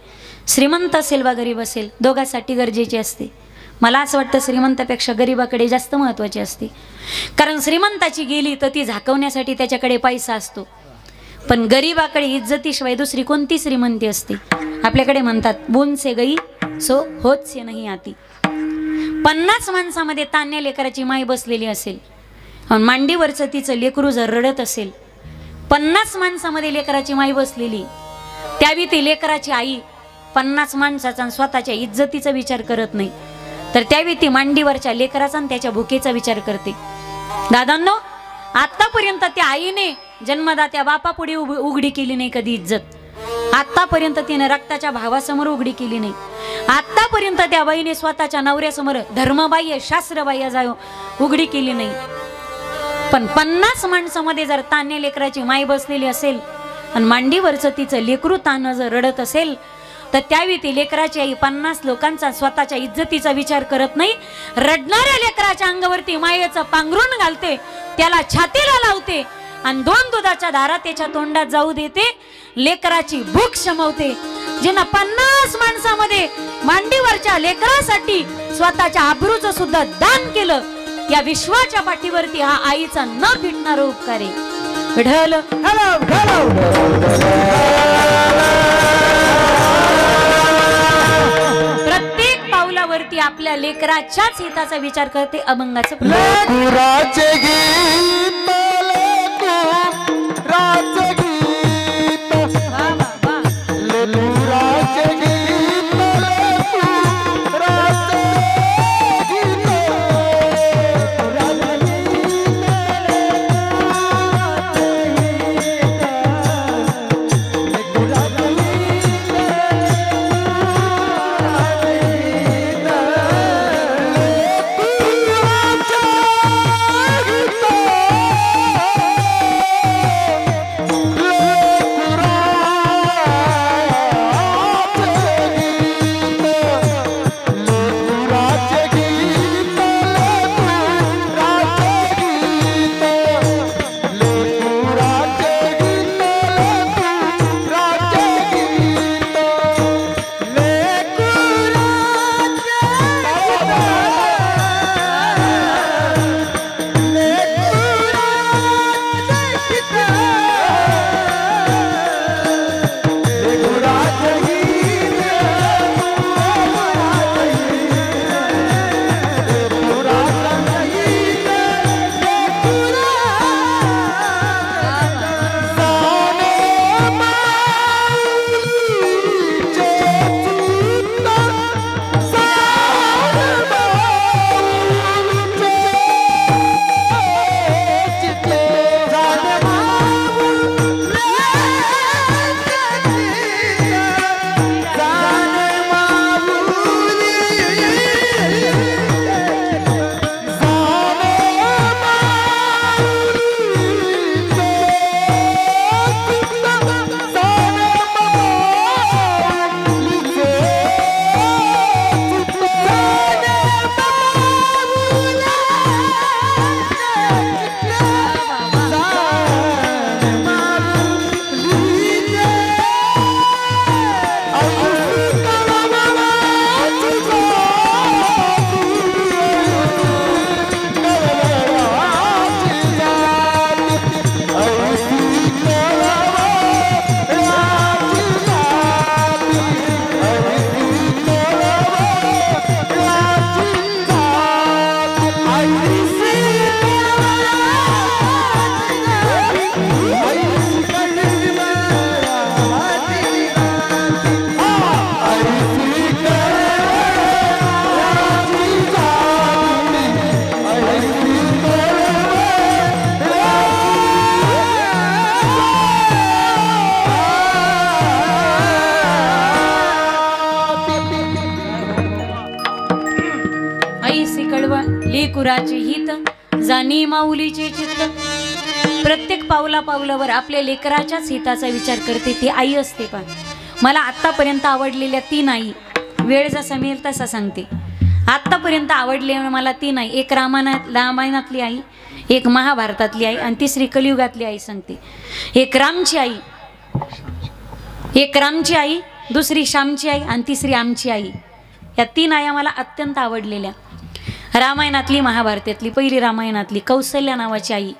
श्रीमंत असेल वा गरीब असेल, दोघांसाठी गरजेची असते. मला असं वाटतं श्रीमंतापेक्षा गरीबाकडे जास्त महत्त्वाची असते. कारण श्रीमंताची गेली तर ती झाकवण्यासाठी त्याच्याकडे पैसा असतो, पण गरीबाकडे इज्जतीशिवाय दुसरी कोणती श्रीमंती असते? आपल्याकडे म्हणतात, बून से गई सो होत से नाही आती. 50 माणसामध्ये तान्या लेकराची माय बसलेली असेल, मांडीवरचं तिचं लेकरू जर रडत असेल, 50 माणसामध्ये लेकराची माई बसलेली, त्यावी ती लेकराची आई 50 माणसाचा स्वतःच्या इज्जतीचा विचार करत नाही, तर त्यावी ती मांडीवरच्या लेकराचा आणि त्याच्या भुकेचा विचार करते. दादांनो, आतापर्यंत त्या आईने जन्मदात्या बापापुढे उघडी केली नाही कधी इज्जत. आतापर्यंत तिने रक्ताच्या भावासमोर उघडी केली नाही. आतापर्यंत त्या बाईने स्वतःच्या नवऱ्यासमोर धर्मबाह्य शास्त्रबाह्य जाऊ उघडी केली नाही. पण 50 माणसामध्ये जर तान्या लेकराची माय बसलेली असेल आणि मांडीवरचं तिचं लेकरू तानं जर रडत असेल, तर त्यावेळी ती लेकराची आई 50 लोकांचा स्वतःच्या इज्जतीचा विचार करत नाही. रडणाऱ्या लेकराच्या अंगावरती मायेचं पांघरून घालते, त्याला छातीला लावते आणि 2 दुधाच्या धारा त्याच्या तोंडात जाऊ देते. लेकराची भूक शमवते. जिनं 50 माणसामध्ये मांडीवरच्या लेकरासाठी स्वतःच्या आबरूचं सुद्धा दान केलं, या विश्वाच्या पाठीवरती हा आईचा न फिटणारा उपकार आहे. ढल प्रत्येक पावलावरती आपल्या लेकराच्याच हिताचा विचार करते. अभंगाचं लेकराचे गीत, लेकराचे गीत, लेकराचे गीत, लेकुराचे हित जाणी माऊलीचे चित्त. प्रत्येक पावला पावलावर आपल्या लेकराच्याच हिताचा विचार करते ती आई असते. पण मला आत्तापर्यंत आवडलेल्या 3 आई, वेळ जसा मिळेल तसा सांगते. आत्तापर्यंत आवडले मला 3 आई. एक रामायणातली आई, एक महाभारतातली आई आणि तिसरी कलियुगातली आई सांगते. एक रामची आई, दुसरी श्यामची आई आणि तिसरी आमची आई. या 3 आया मला अत्यंत आवडलेल्या. रामायणातली, महाभारतातली. पहिली रामायणातली कौसल्या नावाची आई.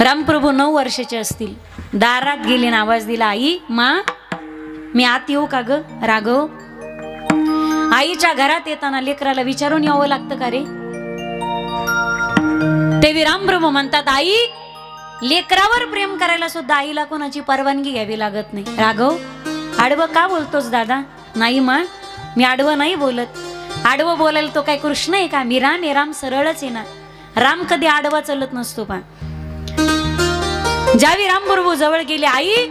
रामप्रभू 9 वर्षाचे असतील. दारात गेले, आवाज दिला, आई मा मी आत येऊ का ग? राघव. आईच्या घरात येताना लेकराला विचारून यावं लागतं का रे? तेव्हा रामप्रभू म्हणतात, आई लेकरावर प्रेम करायला सुद्धा आईला कोणाची परवानगी घ्यावी लागत नाही. राघव आडवं का बोलतोस दादा? नाही मा मी आडवं नाही बोलत. आडवं बोलायला तो काय कृष्ण आहे का? मी राम आहे. राम सरळच आहे ना. राम कधी आडवा चलत नसतो. पा ज्यावेळी रामप्रभू जवळ गेले, आई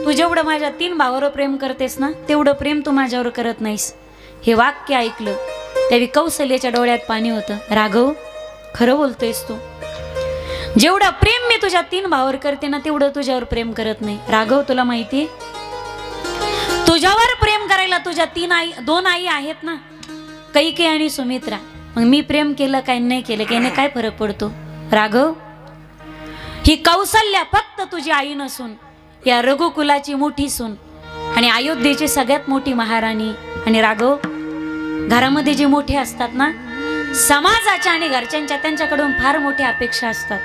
तू जेवढं माझ्या 3 भावावर प्रेम करतेस ना तेवढं प्रेम तू माझ्यावर करत नाहीस. हे वाक्य ऐकलं त्यावेळी कौसल्याच्या डोळ्यात पाणी होतं. राघव खरं बोलतोयस तू. जेवढं प्रेम मी तुझ्या 3 भावावर करते ना तेवढं तुझ्यावर प्रेम करत नाही. राघव तुला माहितीये तुझ्यावर प्रेम करायला तुझ्या 2 आई आहेत ना, कैकेयी आणि सुमित्रा. मग मी प्रेम केलं काय नाही केलं याने काय फरक पडतो? राघव ही कौसल्या फक्त तुझी आई नसून या रघुकुलाची मोठी सून आणि अयोध्येची सगळ्यात मोठी महाराणी. आणि राघव घरामध्ये जे मोठे असतात ना, समाजाच्या आणि घरच्यांच्या त्यांच्याकडून फार मोठ्या अपेक्षा असतात.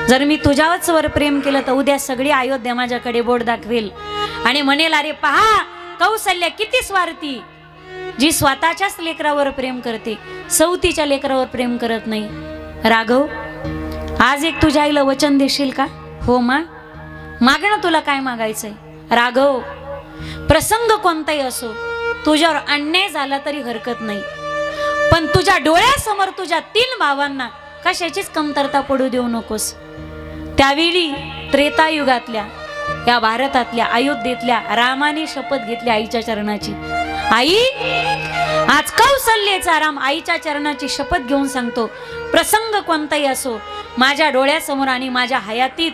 जर मी तुझ्यावरच वर प्रेम केलं तर उद्या सगळी अयोध्या माझ्याकडे बोट दाखवेल आणि म्हणेल, अरे पहा कौसल्या किती स्वार्थी, जी स्वतःच्याच लेकरावर प्रेम करते, सवतीच्या लेकरावर प्रेम करत नाही. राघव आज एक तुझ्या आईला वचन देशील का? हो मा. माग ना तुला काय मागायचंय? राघव प्रसंग कोणताही असो तुझ्यावर अन्याय झाला तरी हरकत नाही, पण तुझ्या डोळ्यासमोर तुझ्या 3 भावांना कशाचीच कमतरता पडू देऊ नकोस. त्यावेळी त्रेतायुगातल्या या भारतातल्या अयोध्येतल्या रामाने शपथ घेतली आईच्या चरणाची. आई आज कौसल्याचा राम आईच्या चरणाची शपथ घेऊन सांगतो, प्रसंग कोणताही असो माझ्या डोळ्यासमोर आणि माझ्या हयातीत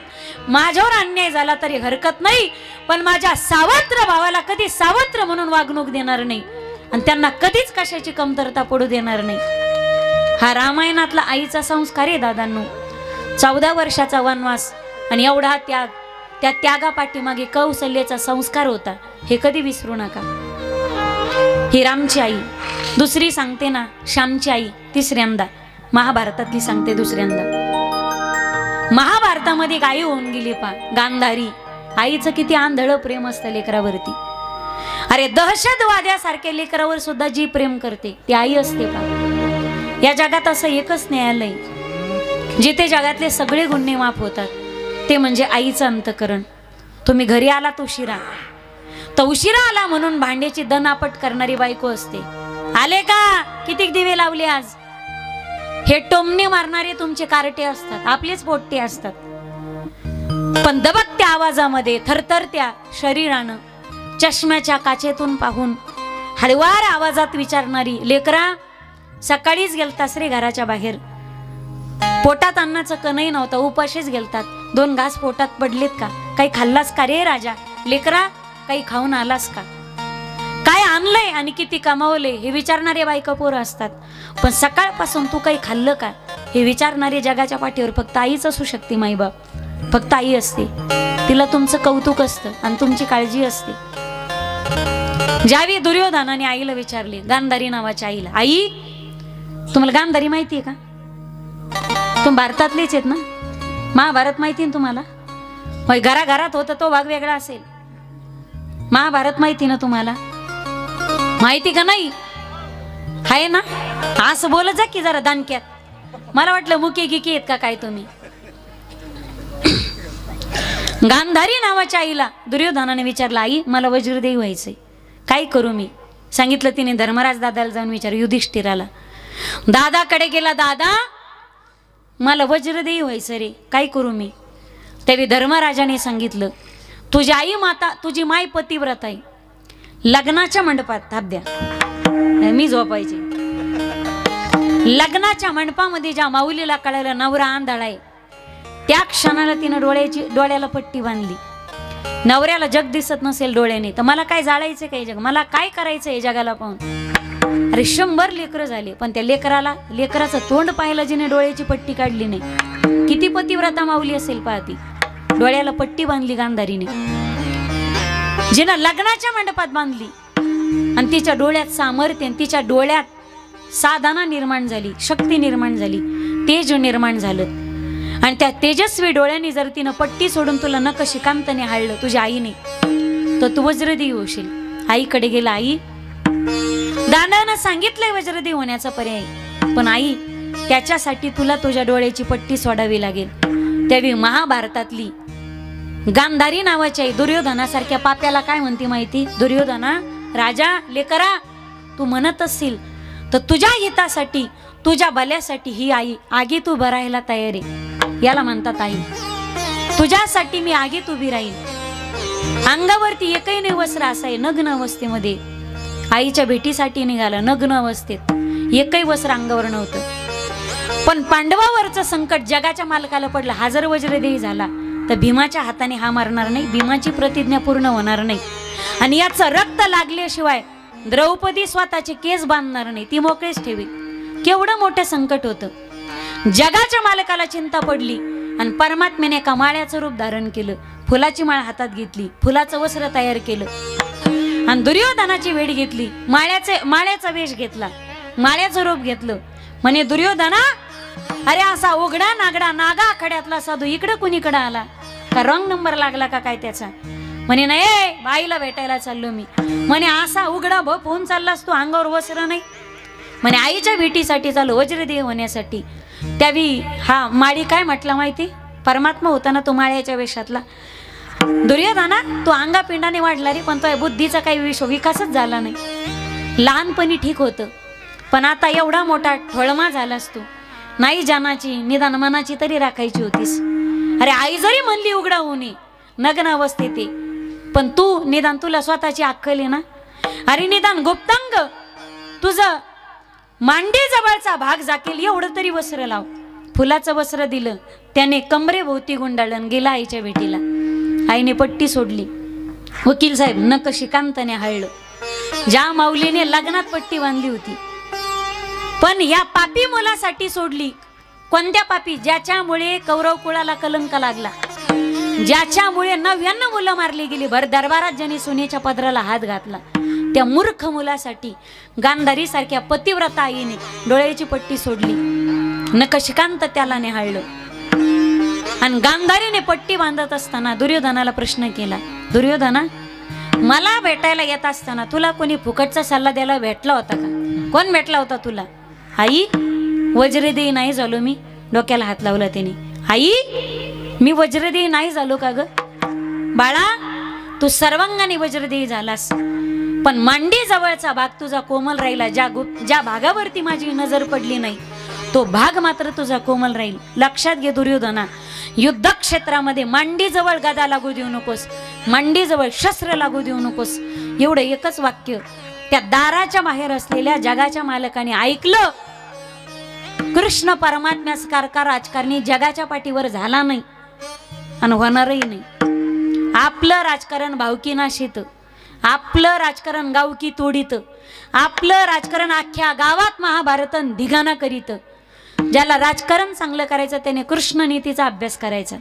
माझ्यावर अन्याय झाला तरी हरकत नाही, पण माझ्या सावत्र भावाला कधी सावत्र म्हणून वागणूक देणार नाही आणि त्यांना कधीच कशाची कमतरता पडू देणार नाही. हा रामायणातला आईचा संस्कार आहे दादांनो. 14 वर्षाचा वनवास आणि एवढा त्याग, त्या त्यागापाठीमागे कौसल्याचा संस्कार होता, हे कधी विसरू नका. ही रामची आई. दुसरी सांगते ना श्यामची आई, तिसऱ्यांदा महाभारतातली सांगते दुसऱ्यांदा. महाभारतामध्ये गायी होऊन गेली पा गांधारी. आईचं किती आंधळ प्रेम असतं लेकरावरती. अरे दहशतवाद्यासारख्या लेकरावर सुद्धा जी प्रेम करते ती आई असते पा. या जगात असं एकच न्यायालय जिथे जगातले सगळे गुन्हे माफ होतात, ते म्हणजे आईचं अंतकरण. तुम्ही घरी आलात उशिरा तर उशिरा आला म्हणून भांड्याची दनापट करणारी बायको असते. आले का? किती दिवे लावले आज? हे टोमणे मारणारे तुमचे कारटे असतात, आपलेच पोट्टे असतात. पण दबकत्या आवाजामध्ये थरथरत्या शरीरानं चष्म्याच्या काचेतून पाहून हळवार आवाजात विचारणारी, लेकरा सकाळीच गेलतास रे घराच्या बाहेर, पोटात अन्नाचं कणही नव्हतं, उपाशीच गेलतात, 2 घास पोटात पडलेत का? काही खाल्लास का रे राजा? लेकरा काही खाऊन आलास का? काय आणलंय आणि किती कमावले हे विचारणारे बायका पोरं असतात. पण सकाळपासून तू काही खाल्लं का हे विचारणारे जगाच्या पाठीवर फक्त आईच असू शकते. माईबाप फक्त आई असते. तिला तुमचं कौतुक असतं आणि तुमची काळजी असते. ज्यावेळी दुर्योधनाने आईला विचारले, गांधारी नावाच्या आईला, आई तुम्हाला गांधारी माहितीये का? तुम्ही भारतातलेच आहेत ना? महाभारत माहिती ना तुम्हाला? मग घराघरात होता तो भाग वेगळा असेल. महाभारत माहिती ना तुम्हाला? माहिती का नाही? आहे ना? असं बोलत जा की जरा दानक्यात. मला वाटलं मुके गिकी आहेत का काय तुम्ही. गांधारी नावाच्या आईला दुर्योधनाने विचारलं, आई मला वज्रदेवी व्हायचंय, काय करू मी? सांगितलं तिने धर्मराज दादाला जाऊन विचार, युधिष्ठिराला. दादाकडे गेला, दादा मला वज्रदेवी व्हायचं रे, काय करू मी? त्यावेळी धर्मराजाने सांगितलं, तुझी आई माता, तुझी माय पतिव्रत आहे, लग्नाच्या मंडपात थाप द्या, मी झोपायचे. लग्नाच्या मंडपामध्ये ज्या माऊलीला कळालं नवरा आंधळा आहे, त्या क्षणाला तिनं डोळ्याला पट्टी बांधली. नवऱ्याला जग दिसत नसेल डोळ्याने तर मला काय जाळायचं काय जग, मला काय करायचं हे जगाला पाहून. अरे 100 लेकरं झाले पण त्या लेकराचं तोंड पाहिलं जिने डोळ्याची पट्टी काढली नाही. किती पतिव्रता माऊली असेल पाहती. डोळ्याला पट्टी बांधली गांधारीने, जिनं लग्नाच्या मंडपात बांधली. आणि तिच्या डोळ्यात सामर्थ्य, तिच्या डोळ्यात साधना निर्माण झाली, शक्ती निर्माण झाली, तेज निर्माण झालं. आणि त्या तेजस्वी डोळ्यांनी जर तिनं पट्टी सोडून तुला नखशिकांतने हाळलं तुझ्या आईने, तर तू वज्रदेव होशील. आईकडे गेला. आई, दानवानं सांगितलंय वज्रदेव होण्याचा पर्याय, पण आई त्याच्यासाठी तुला तुझ्या डोळ्याची पट्टी सोडावी लागेल. त्यावेळी महाभारतातली गांधारी नावाची आई दुर्योधनासारख्या पाप्याला काय म्हणते माहिती? दुर्योधना, राजा, लेकरा, तू म्हणत असशील तर तुझ्या हितासाठी, तुझ्या भल्यासाठी ही आई आगीत उभं राहायला तयार आहे. याला म्हणतात आई. तुझ्यासाठी मी आगीत उभी राहील. अंगावरती एकही नाही वस्त्र असाय, नग्न अवस्थेमध्ये आईच्या भेटीसाठी निघाला. नग्न अवस्थेत एकही वस्त्र अंगावर नव्हतं. पण पांडवावरचं संकट जगाच्या मालकाला पडलं. हा जर वज्रदेही झाला तर भीमाच्या हाताने हा मारणार नाही, भीमाची प्रतिज्ञा पूर्ण होणार नाही. आणि याचं रक्त लागल्याशिवाय द्रौपदी स्वतःचे केस बांधणार नाही, ती मोकळीच ठेवी. केवढं मोठं संकट होतं. जगाच्या मालकाला चिंता पडली आणि परमात्म्याने एका माळ्याचं रूप धारण केलं. फुलाची माळ हातात घेतली, फुलाचं वस्त्र तयार केलं आणि दुर्योधनाची वेळ घेतली. माळ्याचा वेश घेतला, माळ्याचं रूप घेतलं. म्हणे दुर्योधना, अरे असा उघडा नागडा नागा आखाड्यातला साधू इकडे कुणीकडे आला का? रॉंग नंबर लागला का काय त्याचा? म्हणे नाही, बाईला भेटायला चाललो मी. म्हणे असा उघडा भप होऊन चाललास तू, अंगावर वस्त्र नाही? म्हणे आईच्या भेटीसाठी चालू, वज्रदेव होण्यासाठी. त्यावेळी हा माळी काय म्हटला माहिती? परमात्मा होता ना तो माळ्याच्या वेशातला. दुर्योधना, तू अंगापिंडाने वाढला रे, पण तो बुद्धीचा काही विकासच झाला नाही. लहानपणी ठीक होतं, पण आता एवढा मोठा ठोळमा झालास तू. नाही जानाची निदान मनाची तरी राखायची होतीस. अरे आई जरी म्हणली उघडा होऊ नये, नग्न अवस्थेत आहे, पण तू निदान तुला स्वतःची अक्कल आहे ना. अरे निदान गुप्तांग तुझं मांडी जवळचा भाग झाकेल एवढं तरी वस्त्र लाव. फुलाचं वस्त्र दिलं, त्याने कमरे भोवती गुंडाळलं, गेला आईच्या भेटीला. आईने पट्टी सोडली. वकील साहेब नखशिकांतने हाळलं. ज्या माऊलीने लग्नात पट्टी बांधली होती, पण या पापी मुलासाठी सोडली. कोणत्या पापी? ज्याच्यामुळे कौरव कुळाला कलंक लागला, ज्याच्यामुळे 99 मुलं मारली गेली, भर दरबारात ज्याने सोन्याच्या पदराला हात घातला, त्या मूर्ख मुलासाठी गांधारी सारख्या पतिव्रता आईने डोळ्याची पट्टी सोडली, नखशिकांत त्याला निहाळलं. आणि गांधारीने पट्टी बांधत असताना दुर्योधनाला प्रश्न केला, दुर्योधना, मला भेटायला येत असताना तुला कोणी फुकटचा सल्ला द्यायला भेटला होता का? कोण भेटला होता तुला? आई, वज्रदेही नाही झालो मी. डोक्याला हात लावला त्याने. आई, मी वज्रदेही नाही झालो का ग? बाळा, तू सर्वांगाने वज्रदेही झालास, पण मांडी जवळचा भाग तुझा कोमल राहिला. ज्या भागावरती माझी नजर पडली नाही तो भाग मात्र तुझा कोमल राहील. लक्षात घे दुर्योधना, युद्ध क्षेत्रामध्ये मांडी जवळ गदा लागू देऊ नकोस, मांडी जवळ शस्त्र लागू देऊ नकोस. एवढं एकच वाक्य त्या दाराच्या बाहेर असलेल्या जगाच्या मालकाने ऐकलं. कृष्ण परमात्म्यासारखा राजकारणी जगाच्या पाठीवर झाला नाही आणि होणारही नाही. आपलं राजकारण भावकीनाशीत, आपलं राजकारण गावकी तोडीत, आपलं राजकारण अख्ख्या गावात महाभारतन धिगाणा करीत. ज्याला राजकारण चांगलं करायचं त्याने कृष्ण नीतीचा अभ्यास करायचा.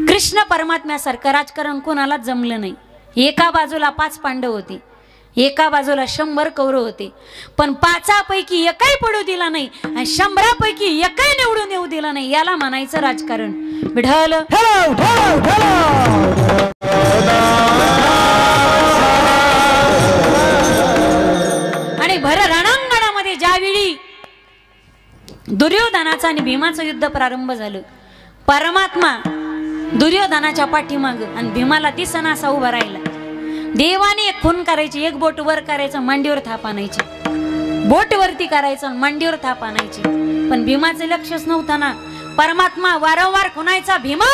कृष्ण परमात्म्यासारखं राजकारण कोणालाच जमलं नाही. एका बाजूला 5 पांडव होते, एका बाजूला 100 कौरव होते, पण 5पैकी एकही पडू दिला नाही आणि 100पैकी एकही निवडून येऊ दिला नाही. याला म्हणायचं राजकारण. विढल आणि भर रणांगणामध्ये ज्यावेळी दुर्योधनाचं आणि भीमाचं युद्ध प्रारंभ झालं, परमात्मा दुर्योधनाच्या पाठीमाग आणि भीमाला दिसना असा उभा राहिला. देवाने एक खून करायची, एक बोट वर करायचं, मांडीवर थाप आणायची, बोट वरती करायचं, मांडीवर थाप आणायची. पण भीमाचं लक्षच नव्हतं ना. परमात्मा वारंवार खुनायचा, भीमा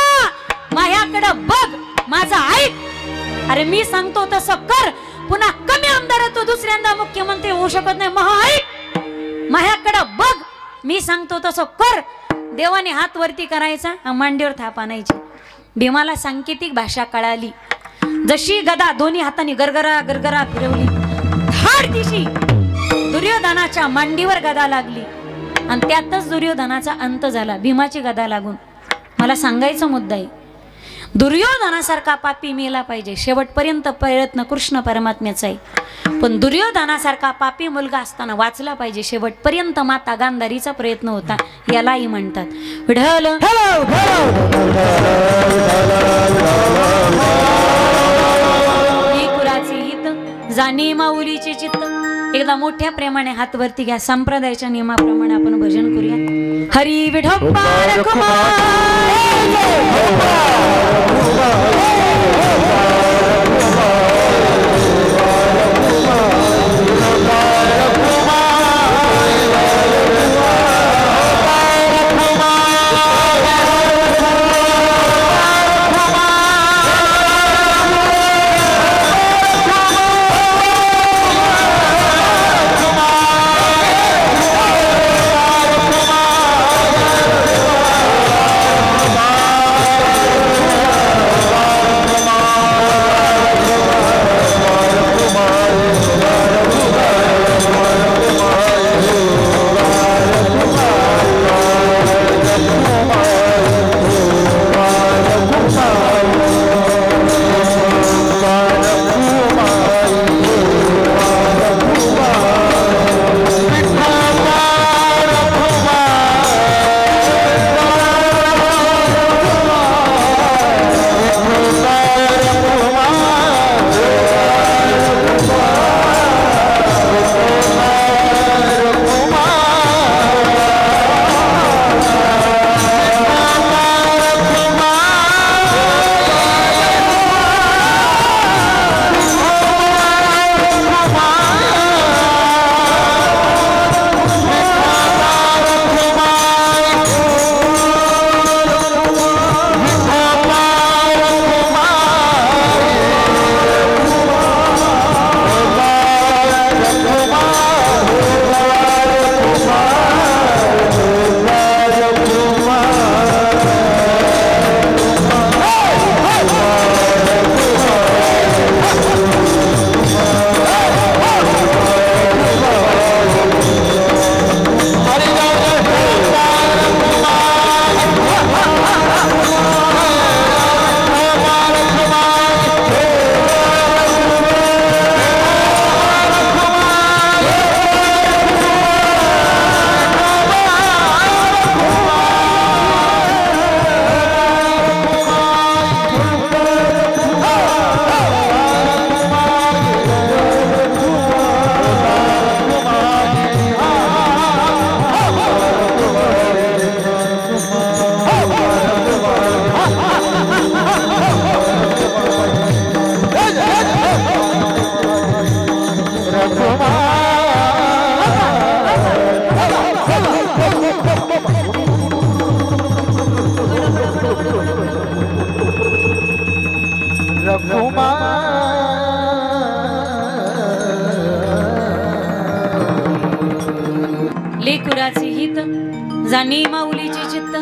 माझ्याकडं बघ, माझा ऐक, अरे मी सांगतो तसं कर. पुन्हा कमी आमदार तो दुसऱ्यांदा मुख्यमंत्री होऊ शकत नाही. महा ऐक, माझ्याकडं बघ, मी सांगतो तसं कर. देवाने हात वरती करायचा, मांडीवर थाप आणायची. भीमाला सांकेतिक भाषा कळाली. जशी गदा दोन्ही हाताने गरगरा गरगरा फिरवली, धाड दिशी दुर्योधनाच्या मांडीवर गदा लागली आणि त्यातच दुर्योधनाचा अंत झाला भीमाची गदा लागून. मला सांगायचा मुद्दा आहे, दुर्योधनासारखा पापी मेला पाहिजे. शेवटपर्यंत प्रयत्न कृष्ण परमात्म्याचा आहे, पण दुर्योधनासारखा पापी मुलगा असताना वाचला पाहिजे. शेवटपर्यंत माता गांधारीचा प्रयत्न होता, यालाही म्हणतात विढल. कुराचे हित जाणे माऊलीचे चित्त. एकदा मोठ्या प्रेमाने हात वरती घ्या. संप्रदायाच्या नियमाप्रमाणे आपण भजन करूया. हरी विठोबा लेकुराचे हित जाणे माऊलीचे चित्त.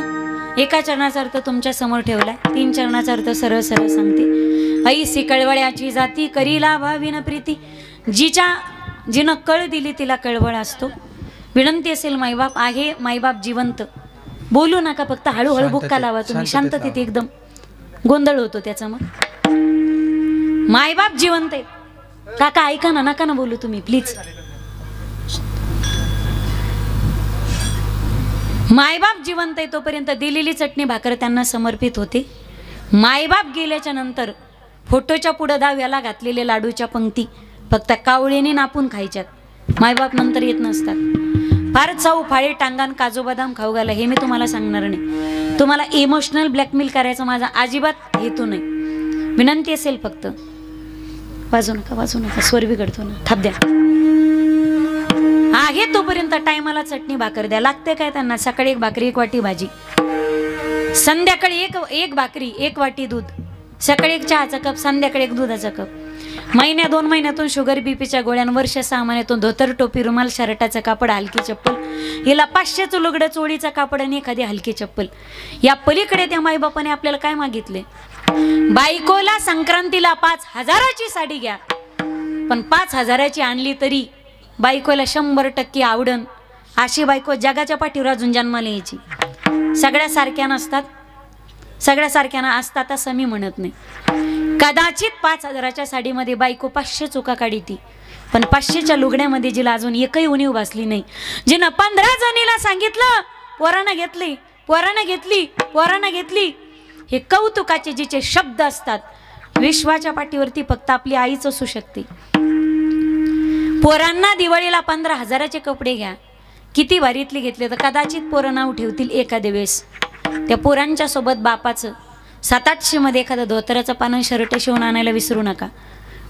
एका चरणाचा अर्थ तुमच्या समोर ठेवलाय, 3 चरणाचा अर्थ सरळ सरळ सांगते. ऐसी कळवळ्याची जाती करीला भाविन प्रीती. जिनं कळ दिली तिला कळवळ असतो. विनंती असेल मायबाप आहे, मायबाप जिवंत, बोलू नका, फक्त हळूहळू बुक्का लावा तुम्ही. शांततेत एकदम गोंधळ होतो त्याचा. मग मायबाप जिवंत आहे. काका ऐका ना, नका ना बोलू तुम्ही प्लीज. मायबाप जिवंत आहे तोपर्यंत दिलेली चटणी भाकर त्यांना समर्पित होते. मायबाप गेल्याच्या नंतर फोटोच्या पुढे दाव्याला घातलेले लाडूच्या पंक्ती फक्त कावळीने नापून खायच्यात. मायबाप नंतर येत नसतात. फार चव फाळे टांगान काजू बदाम खाऊ घाला हे मी तुम्हाला सांगणार नाही. तुम्हाला इमोशनल ब्लॅकमेल करायचा माझा अजिबात हेतू नाही. विनंती असेल फक्त वाजू नका स्वर बिघडतो ना. थाप द्या. आहे तोपर्यंत टायमाला चटणी भाकर द्या. लागते काय त्यांना? सकाळी 1 भाकरी 1 वाटी भाजी, संध्याकाळी एक भाकरी 1 वाटी दूध, सकाळी 1 चहाचा कप, संध्याकाळी 1 दुधाचा कप. महिन्या 2 महिन्यातून शुगर बीपीच्या गोळ्या, वर्ष 6 महिन्यातून धोतर टोपी रुमाल शर्टाचं कापड हलकी चप्पल, हिला 500चं लुगडं चोळीचं कापड आणि एखादी हलकी चप्पल. या पलीकडे त्या माईबापाने आपल्याला काय मागितले? बायकोला संक्रांतीला 5,000ची साडी घ्या, पण 5,000ची आणली तरी बायकोला 100% आवडन अशी बायको जगाच्या पाठीवर अजून जन्माला यायची. सगळ्या सारख्या नसतात, सगळ्या सारख्या असतात असं मी म्हणत नाही. कदाचित 5,000च्या साडीमध्ये बायको 500 चुका काढीती, पण 500च्या लुगड्यामध्ये जिला अजून एकही उणीव भासली नाही. जिनं 15 जणीला सांगितलं पोरानं घेतली, पोरानं घेतली, पोरानं घेतली, हे कौतुकाचे जिचे शब्द असतात, विश्वाच्या पाठीवरती फक्त आपली आईच असू शकते. पोरांना दिवाळीला 15,000चे कपडे घ्या, किती भारीतले घेतले तर कदाचित पोरं नाव ठेवतील एखाद्या वेळेस. त्या पोरांच्या सोबत बापाचं 700-800 मध्ये एखादं धोतराचं पानं शर्ट शिवून आणायला विसरू नका.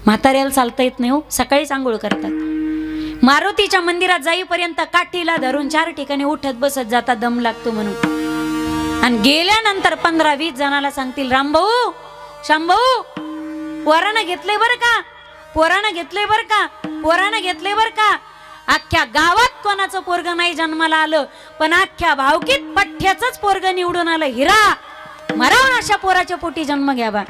म्हाताऱ्याला चालता येत नाही हो, सकाळीच आंघोळ करतात. मारुतीच्या मंदिरात जाईपर्यंत काठीला धरून 4 ठिकाणी उठत बसत जातात दम लागतो म्हणून, आणि गेल्यानंतर 15-20 जणाला सांगतील रामभाऊ शामभाऊ पोरानं घेतलंय बरं का, पोरानं घेतलंय बरं का, पोरानं घेतलंय बरं का. अख्ख्या गावात कोणाचं पोरग नाही जन्माला आलं, पण अख्ख्या भावकीत पठ्ठ्याचंच पोरग निवडून आलं. हिरा मरावून अशा पोराच्या पोटी जन्म घ्यावा.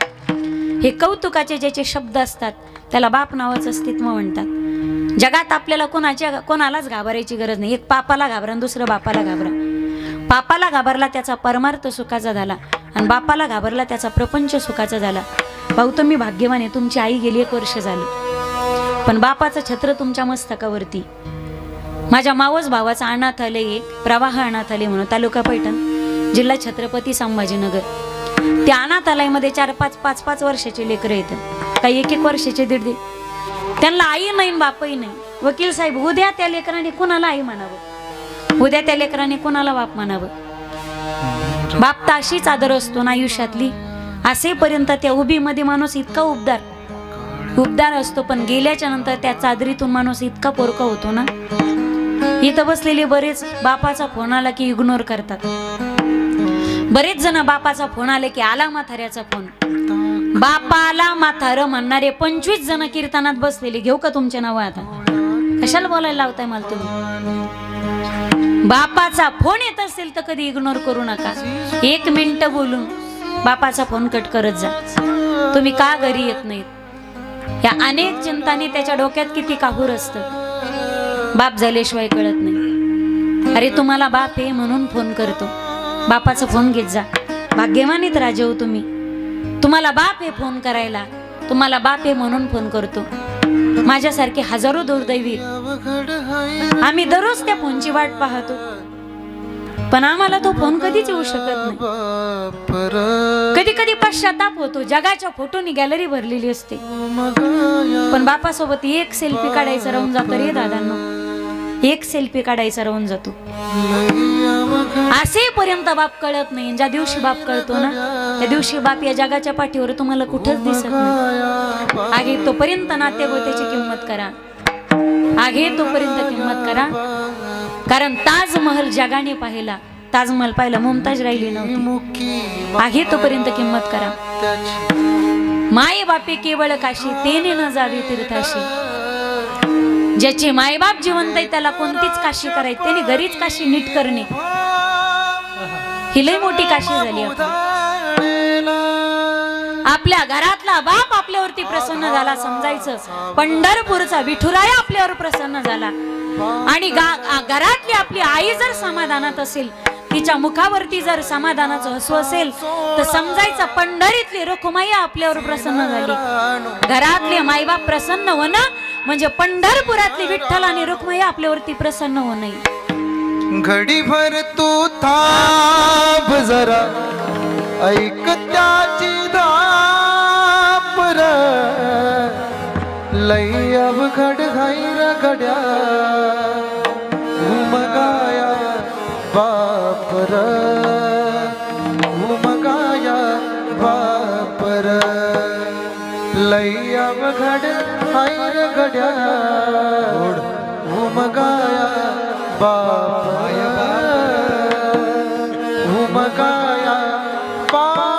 हे कौतुकाचे ज्याचे शब्द असतात त्याला बाप नावाचं अस्तित्व म्हणतात. जगात आपल्याला कोणालाच घाबरायची गरज नाही. एक पापाला घाबरा, दुसरं बापाला घाबरा. पापाला घाबरला त्याचा परमार्थ सुखाचा झाला, आणि बापाला घाबरला त्याचा प्रपंच सुखाचा झाला. भाऊ तुम्ही भाग्यवान आहे, तुमची आई गेली 1 वर्ष झालं, पण बापाचं छत्र तुमच्या मस्तकावरती. माझ्या मावस भावाचा अनाथालय, एक प्रवाह अनाथालय म्हणून, तालुका पैठण, जिल्हा छत्रपती संभाजीनगर. त्या अनाथालयामध्ये 4-5 वर्षाचे लेकरं येतात, काही 1-1 वर्षाचे, 1.5. त्यांना आई नाही बापही नाही. वकील साहेब, उद्या त्या लेकराने कोणाला आई म्हणावं, उद्या त्या लेकराने कोणाला बाप म्हणावं. बाप तर अशीच आदर असतो ना आयुष्यातली, असेपर्यंत त्या उभीमध्ये माणूस इतका उबदार असतो, पण गेल्याच्या नंतर त्या चादरीतून माणूस इतका पोरका होतो ना. इथं बसलेले बरेच बापाचा फोन आला की इग्नोर करतात. बरेच जण बापाचा फोन आले की आला म्हाताऱ्याचा फोन. बापाला म्हातारं म्हणणारे 25 जण कीर्तनात बसलेले, घेऊ का तुमचे नाव? आता कशाला बोलायला लावताय मला तुम्ही? बापाचा फोन येत असेल तर कधी इग्नोर करू नका. 1 मिनिट बोलून बापाचा फोन कट करत जा. तुम्ही का घरी येत नाहीत या अनेक चिंताने त्याच्या डोक्यात किती काहूर असतं. बाप झाल्याशिवाय कळत नाही. अरे तुम्हाला बाप आहे म्हणून फोन करतो, बापाचा फोन घेत जा. भाग्यवानीत राजे हो तुम्ही, तुम्हाला बाप आहे फोन करायला, तुम्हाला बाप आहे म्हणून फोन करतो. माझ्यासारखे हजारो दुर्दैवी आम्ही दररोज त्या फोनची वाट पाहतो, पण आम्हाला तो फोन कधीच येऊ शकत नाही. कधी कधी पश्चाताप होतो. जगाच्या फोटोनी गॅलरी भरलेली असते, पण बापासोबत 1 सेल्फी काढायचा राहून जातो रे दादांनो, 1 सेल्फी काढायचा राहून जातो. असेपर्यंत बाप कळत नाही. ज्या दिवशी बाप कळतो ना, त्या दिवशी बाप या जगाच्या पाठीवर तुम्हाला कुठंच दिसत नाही. आगे तोपर्यंत नातेगोत्याची किंमत करा, आगे तोपर्यंत किंमत करा. कारण ताजमहल जगाने पाहिला, ताजमहल पाहिला, मुमताज राहिली नव्हती. आगे तोपर्यंत किंमत करा. माय बापे केवळ काशी, तेने न जावे तीर्थाशी. ज्याचे मायबाप जिवंत आहे त्याला कोणतीच काशी करायची, त्याने घरीच काशी नीट करणे ही लय मोठी काशी झाली. आपल्या घरातला बाप आपल्यावरती प्रसन्न झाला समजायचं, पंढरपूरचा विठुराया आपल्यावर प्रसन्न झाला. आणि घरातली आपली आई जर समाधानात असेल, तिच्या मुखावरती जर समाधानाचं हसू असेल, तर समजायचं पंढरीतली रखुमाई आपल्यावर प्रसन्न झाली. घरातले मायबाप प्रसन्न होणं म्हणजे पंढरपुरातली विठ्ठल आणि रखुमाई आपल्यावरती प्रसन्न होणे. घडीभर तू थांब जरा, ऐक त्याची धाप र, लई अवघड घाईर घड्या उमगाया बाप र, उमगाया बाप र, लई अवघड घाईर घड्या उमगाया बाप उमगाया बाप.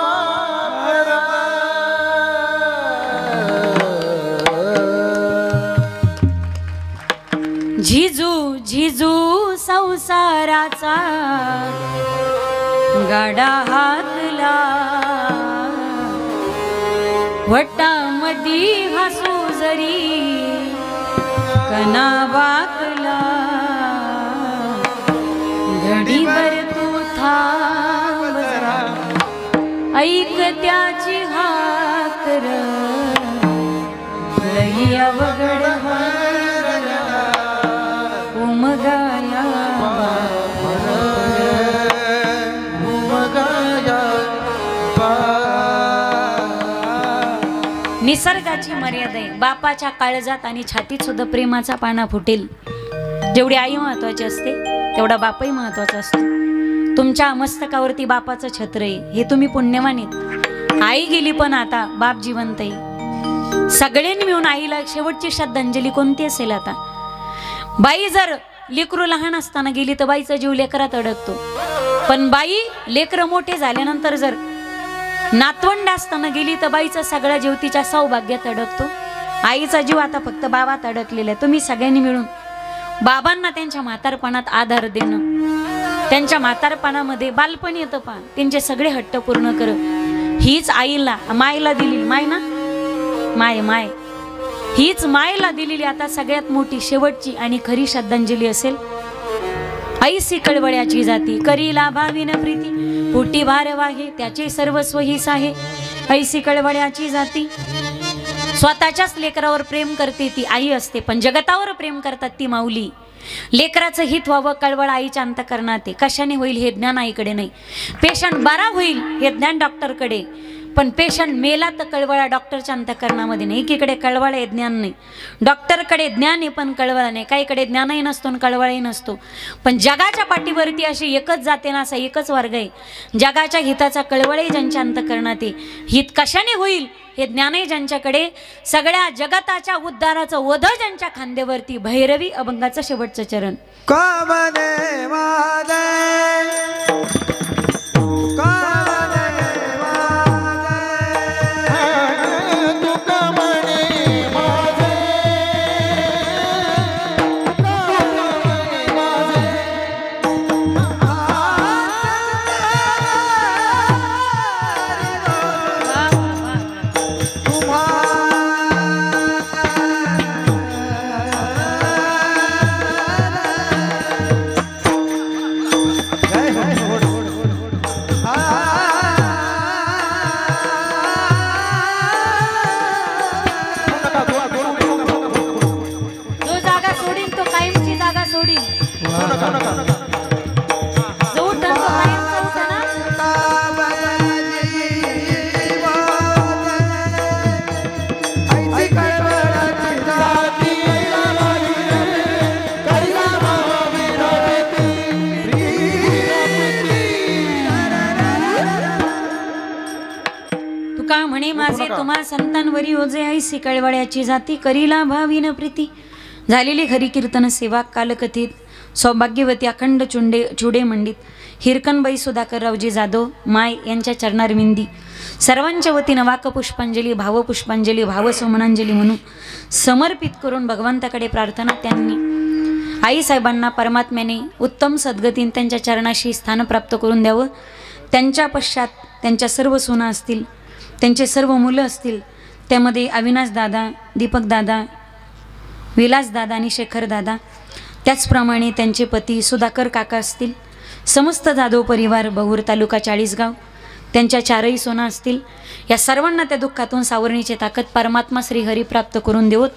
झिजू झिजू संसाराचा गाडा हातला वटामधी हसू जरी कना वाकला घडीभर तू थांब जरा ऐक त्याची हाकर लई अवघड उमगाया निसर्गाची मर्यादा आहे. बापाच्या काळजात आणि छातीत सुद्धा प्रेमाचा पाना फुटेल. जेवढी आई महत्वाची असते तेवढा बापही महत्वाचा असतो. तुमच्या मस्तकावरती बापाचं छत्र आहे हे तुम्ही पुण्यवान आहेत. आई गेली पण आता बाप जिवंत आहे. सगळ्यांनी मिळून आईला शेवटची श्रद्धांजली कोणती असेल? आता बाई जर लेकरू लहान असताना गेली तर बाईचा जीव लेकरात अडकतो. पण बाई लेकरं मोठे झाल्यानंतर जर नातवंड असताना गेली तर बाईचा सगळा जीव तिच्या सौभाग्यात अडकतो. आईचा जीव आता फक्त बाबात अडकलेला आहे. तुम्ही सगळ्यांनी मिळून बाबांना त्यांच्या म्हातारपणात आधार देणं, त्यांच्या म्हातारपणामध्ये बालपण येतं पहा, त्यांचे सगळे हट्ट पूर्ण कर. हीच आईला मायला दिली माय ना माय माय हीच मायला दिलेली आता सगळ्यात मोठी शेवटची आणि खरी श्रद्धांजली असेल. ऐसी कळवळ्याची जाती करीला भावीन प्रीती पोटी भार वाहे त्याचे सर्वस्व हीच आहे. ऐसी कळवळ्याची जाती स्वतःच्याच लेकरावर प्रेम करते ती आई असते, पण जगतावर प्रेम करतात ती माऊली. लेकराचं हित व्हावं कळवळ आईच्या अंतःकरणात आहे. कशाने होईल हे ज्ञान आईकडे नाही. पेशंट बरा होईल हे ज्ञान डॉक्टरकडे, पण पेशंट मेला तर कळवळा डॉक्टरच्या अंतःकरणामध्ये नाही. एकीकडे कळवळा आहे ज्ञान नाही, डॉक्टरकडे ज्ञान आहे पण कळवळा नाही. काहीकडे ज्ञानही नसतो आणि कळवळाही नसतो. पण जगाच्या पाठीवरती अशी एकच जाते ना, असा एकच वर्ग आहे. जगाच्या हिताचा कळवळही ज्यांच्या अंतःकरणात आहे, हित कशाने होईल हे ज्ञानही ज्यांच्याकडे, सगळ्या जगताच्या उद्धाराचं ओझ ज्यांच्या खांद्यावरती. भैरवी अभंगाचं शेवटचं चरण. कामने वादे म्हणे माझे तुम्हा संतांवरी ओझे ऐसी कळवळ्याची जाती करीला भावीन प्रीती. झालेली खरी कीर्तन सेवा कालकथित सौभाग्यवती अखंड चुडे मंडित हिरकणबाई सुधाकररावजी जाधव माय यांच्या चरणारविंदी सर्वांच्या वतीनं वाकपुष्पांजली भावपुष्पांजली भावसोमनांजली म्हणून समर्पित करून भगवंताकडे प्रार्थना. त्यांनी आईसाहेबांना परमात्म्याने उत्तम सद्गतीन त्यांच्या चरणाशी स्थान प्राप्त करून द्यावं. त्यांच्या पश्चात त्यांच्या सर्व सुना असतील, त्यांचे सर्व मुलं असतील, त्यामध्ये अविनाश दादा, दीपक दादा, विलास दादा आणि शेखर दादा, त्याचप्रमाणे त्यांचे पती सुधाकर काका असतील, समस्त जाधव परिवार बहुर तालुका चाळीसगाव, त्यांच्या चारही सोना असतील. या सर्वांना त्या दुःखातून सावरणीची ताकद परमात्मा श्री हरी प्राप्त करून देवत.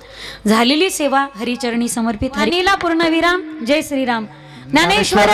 झालेली सेवा हरिचरणी समर्पित. हरीला पूर्णविराम. जय श्रीराम. ज्ञानेश्वर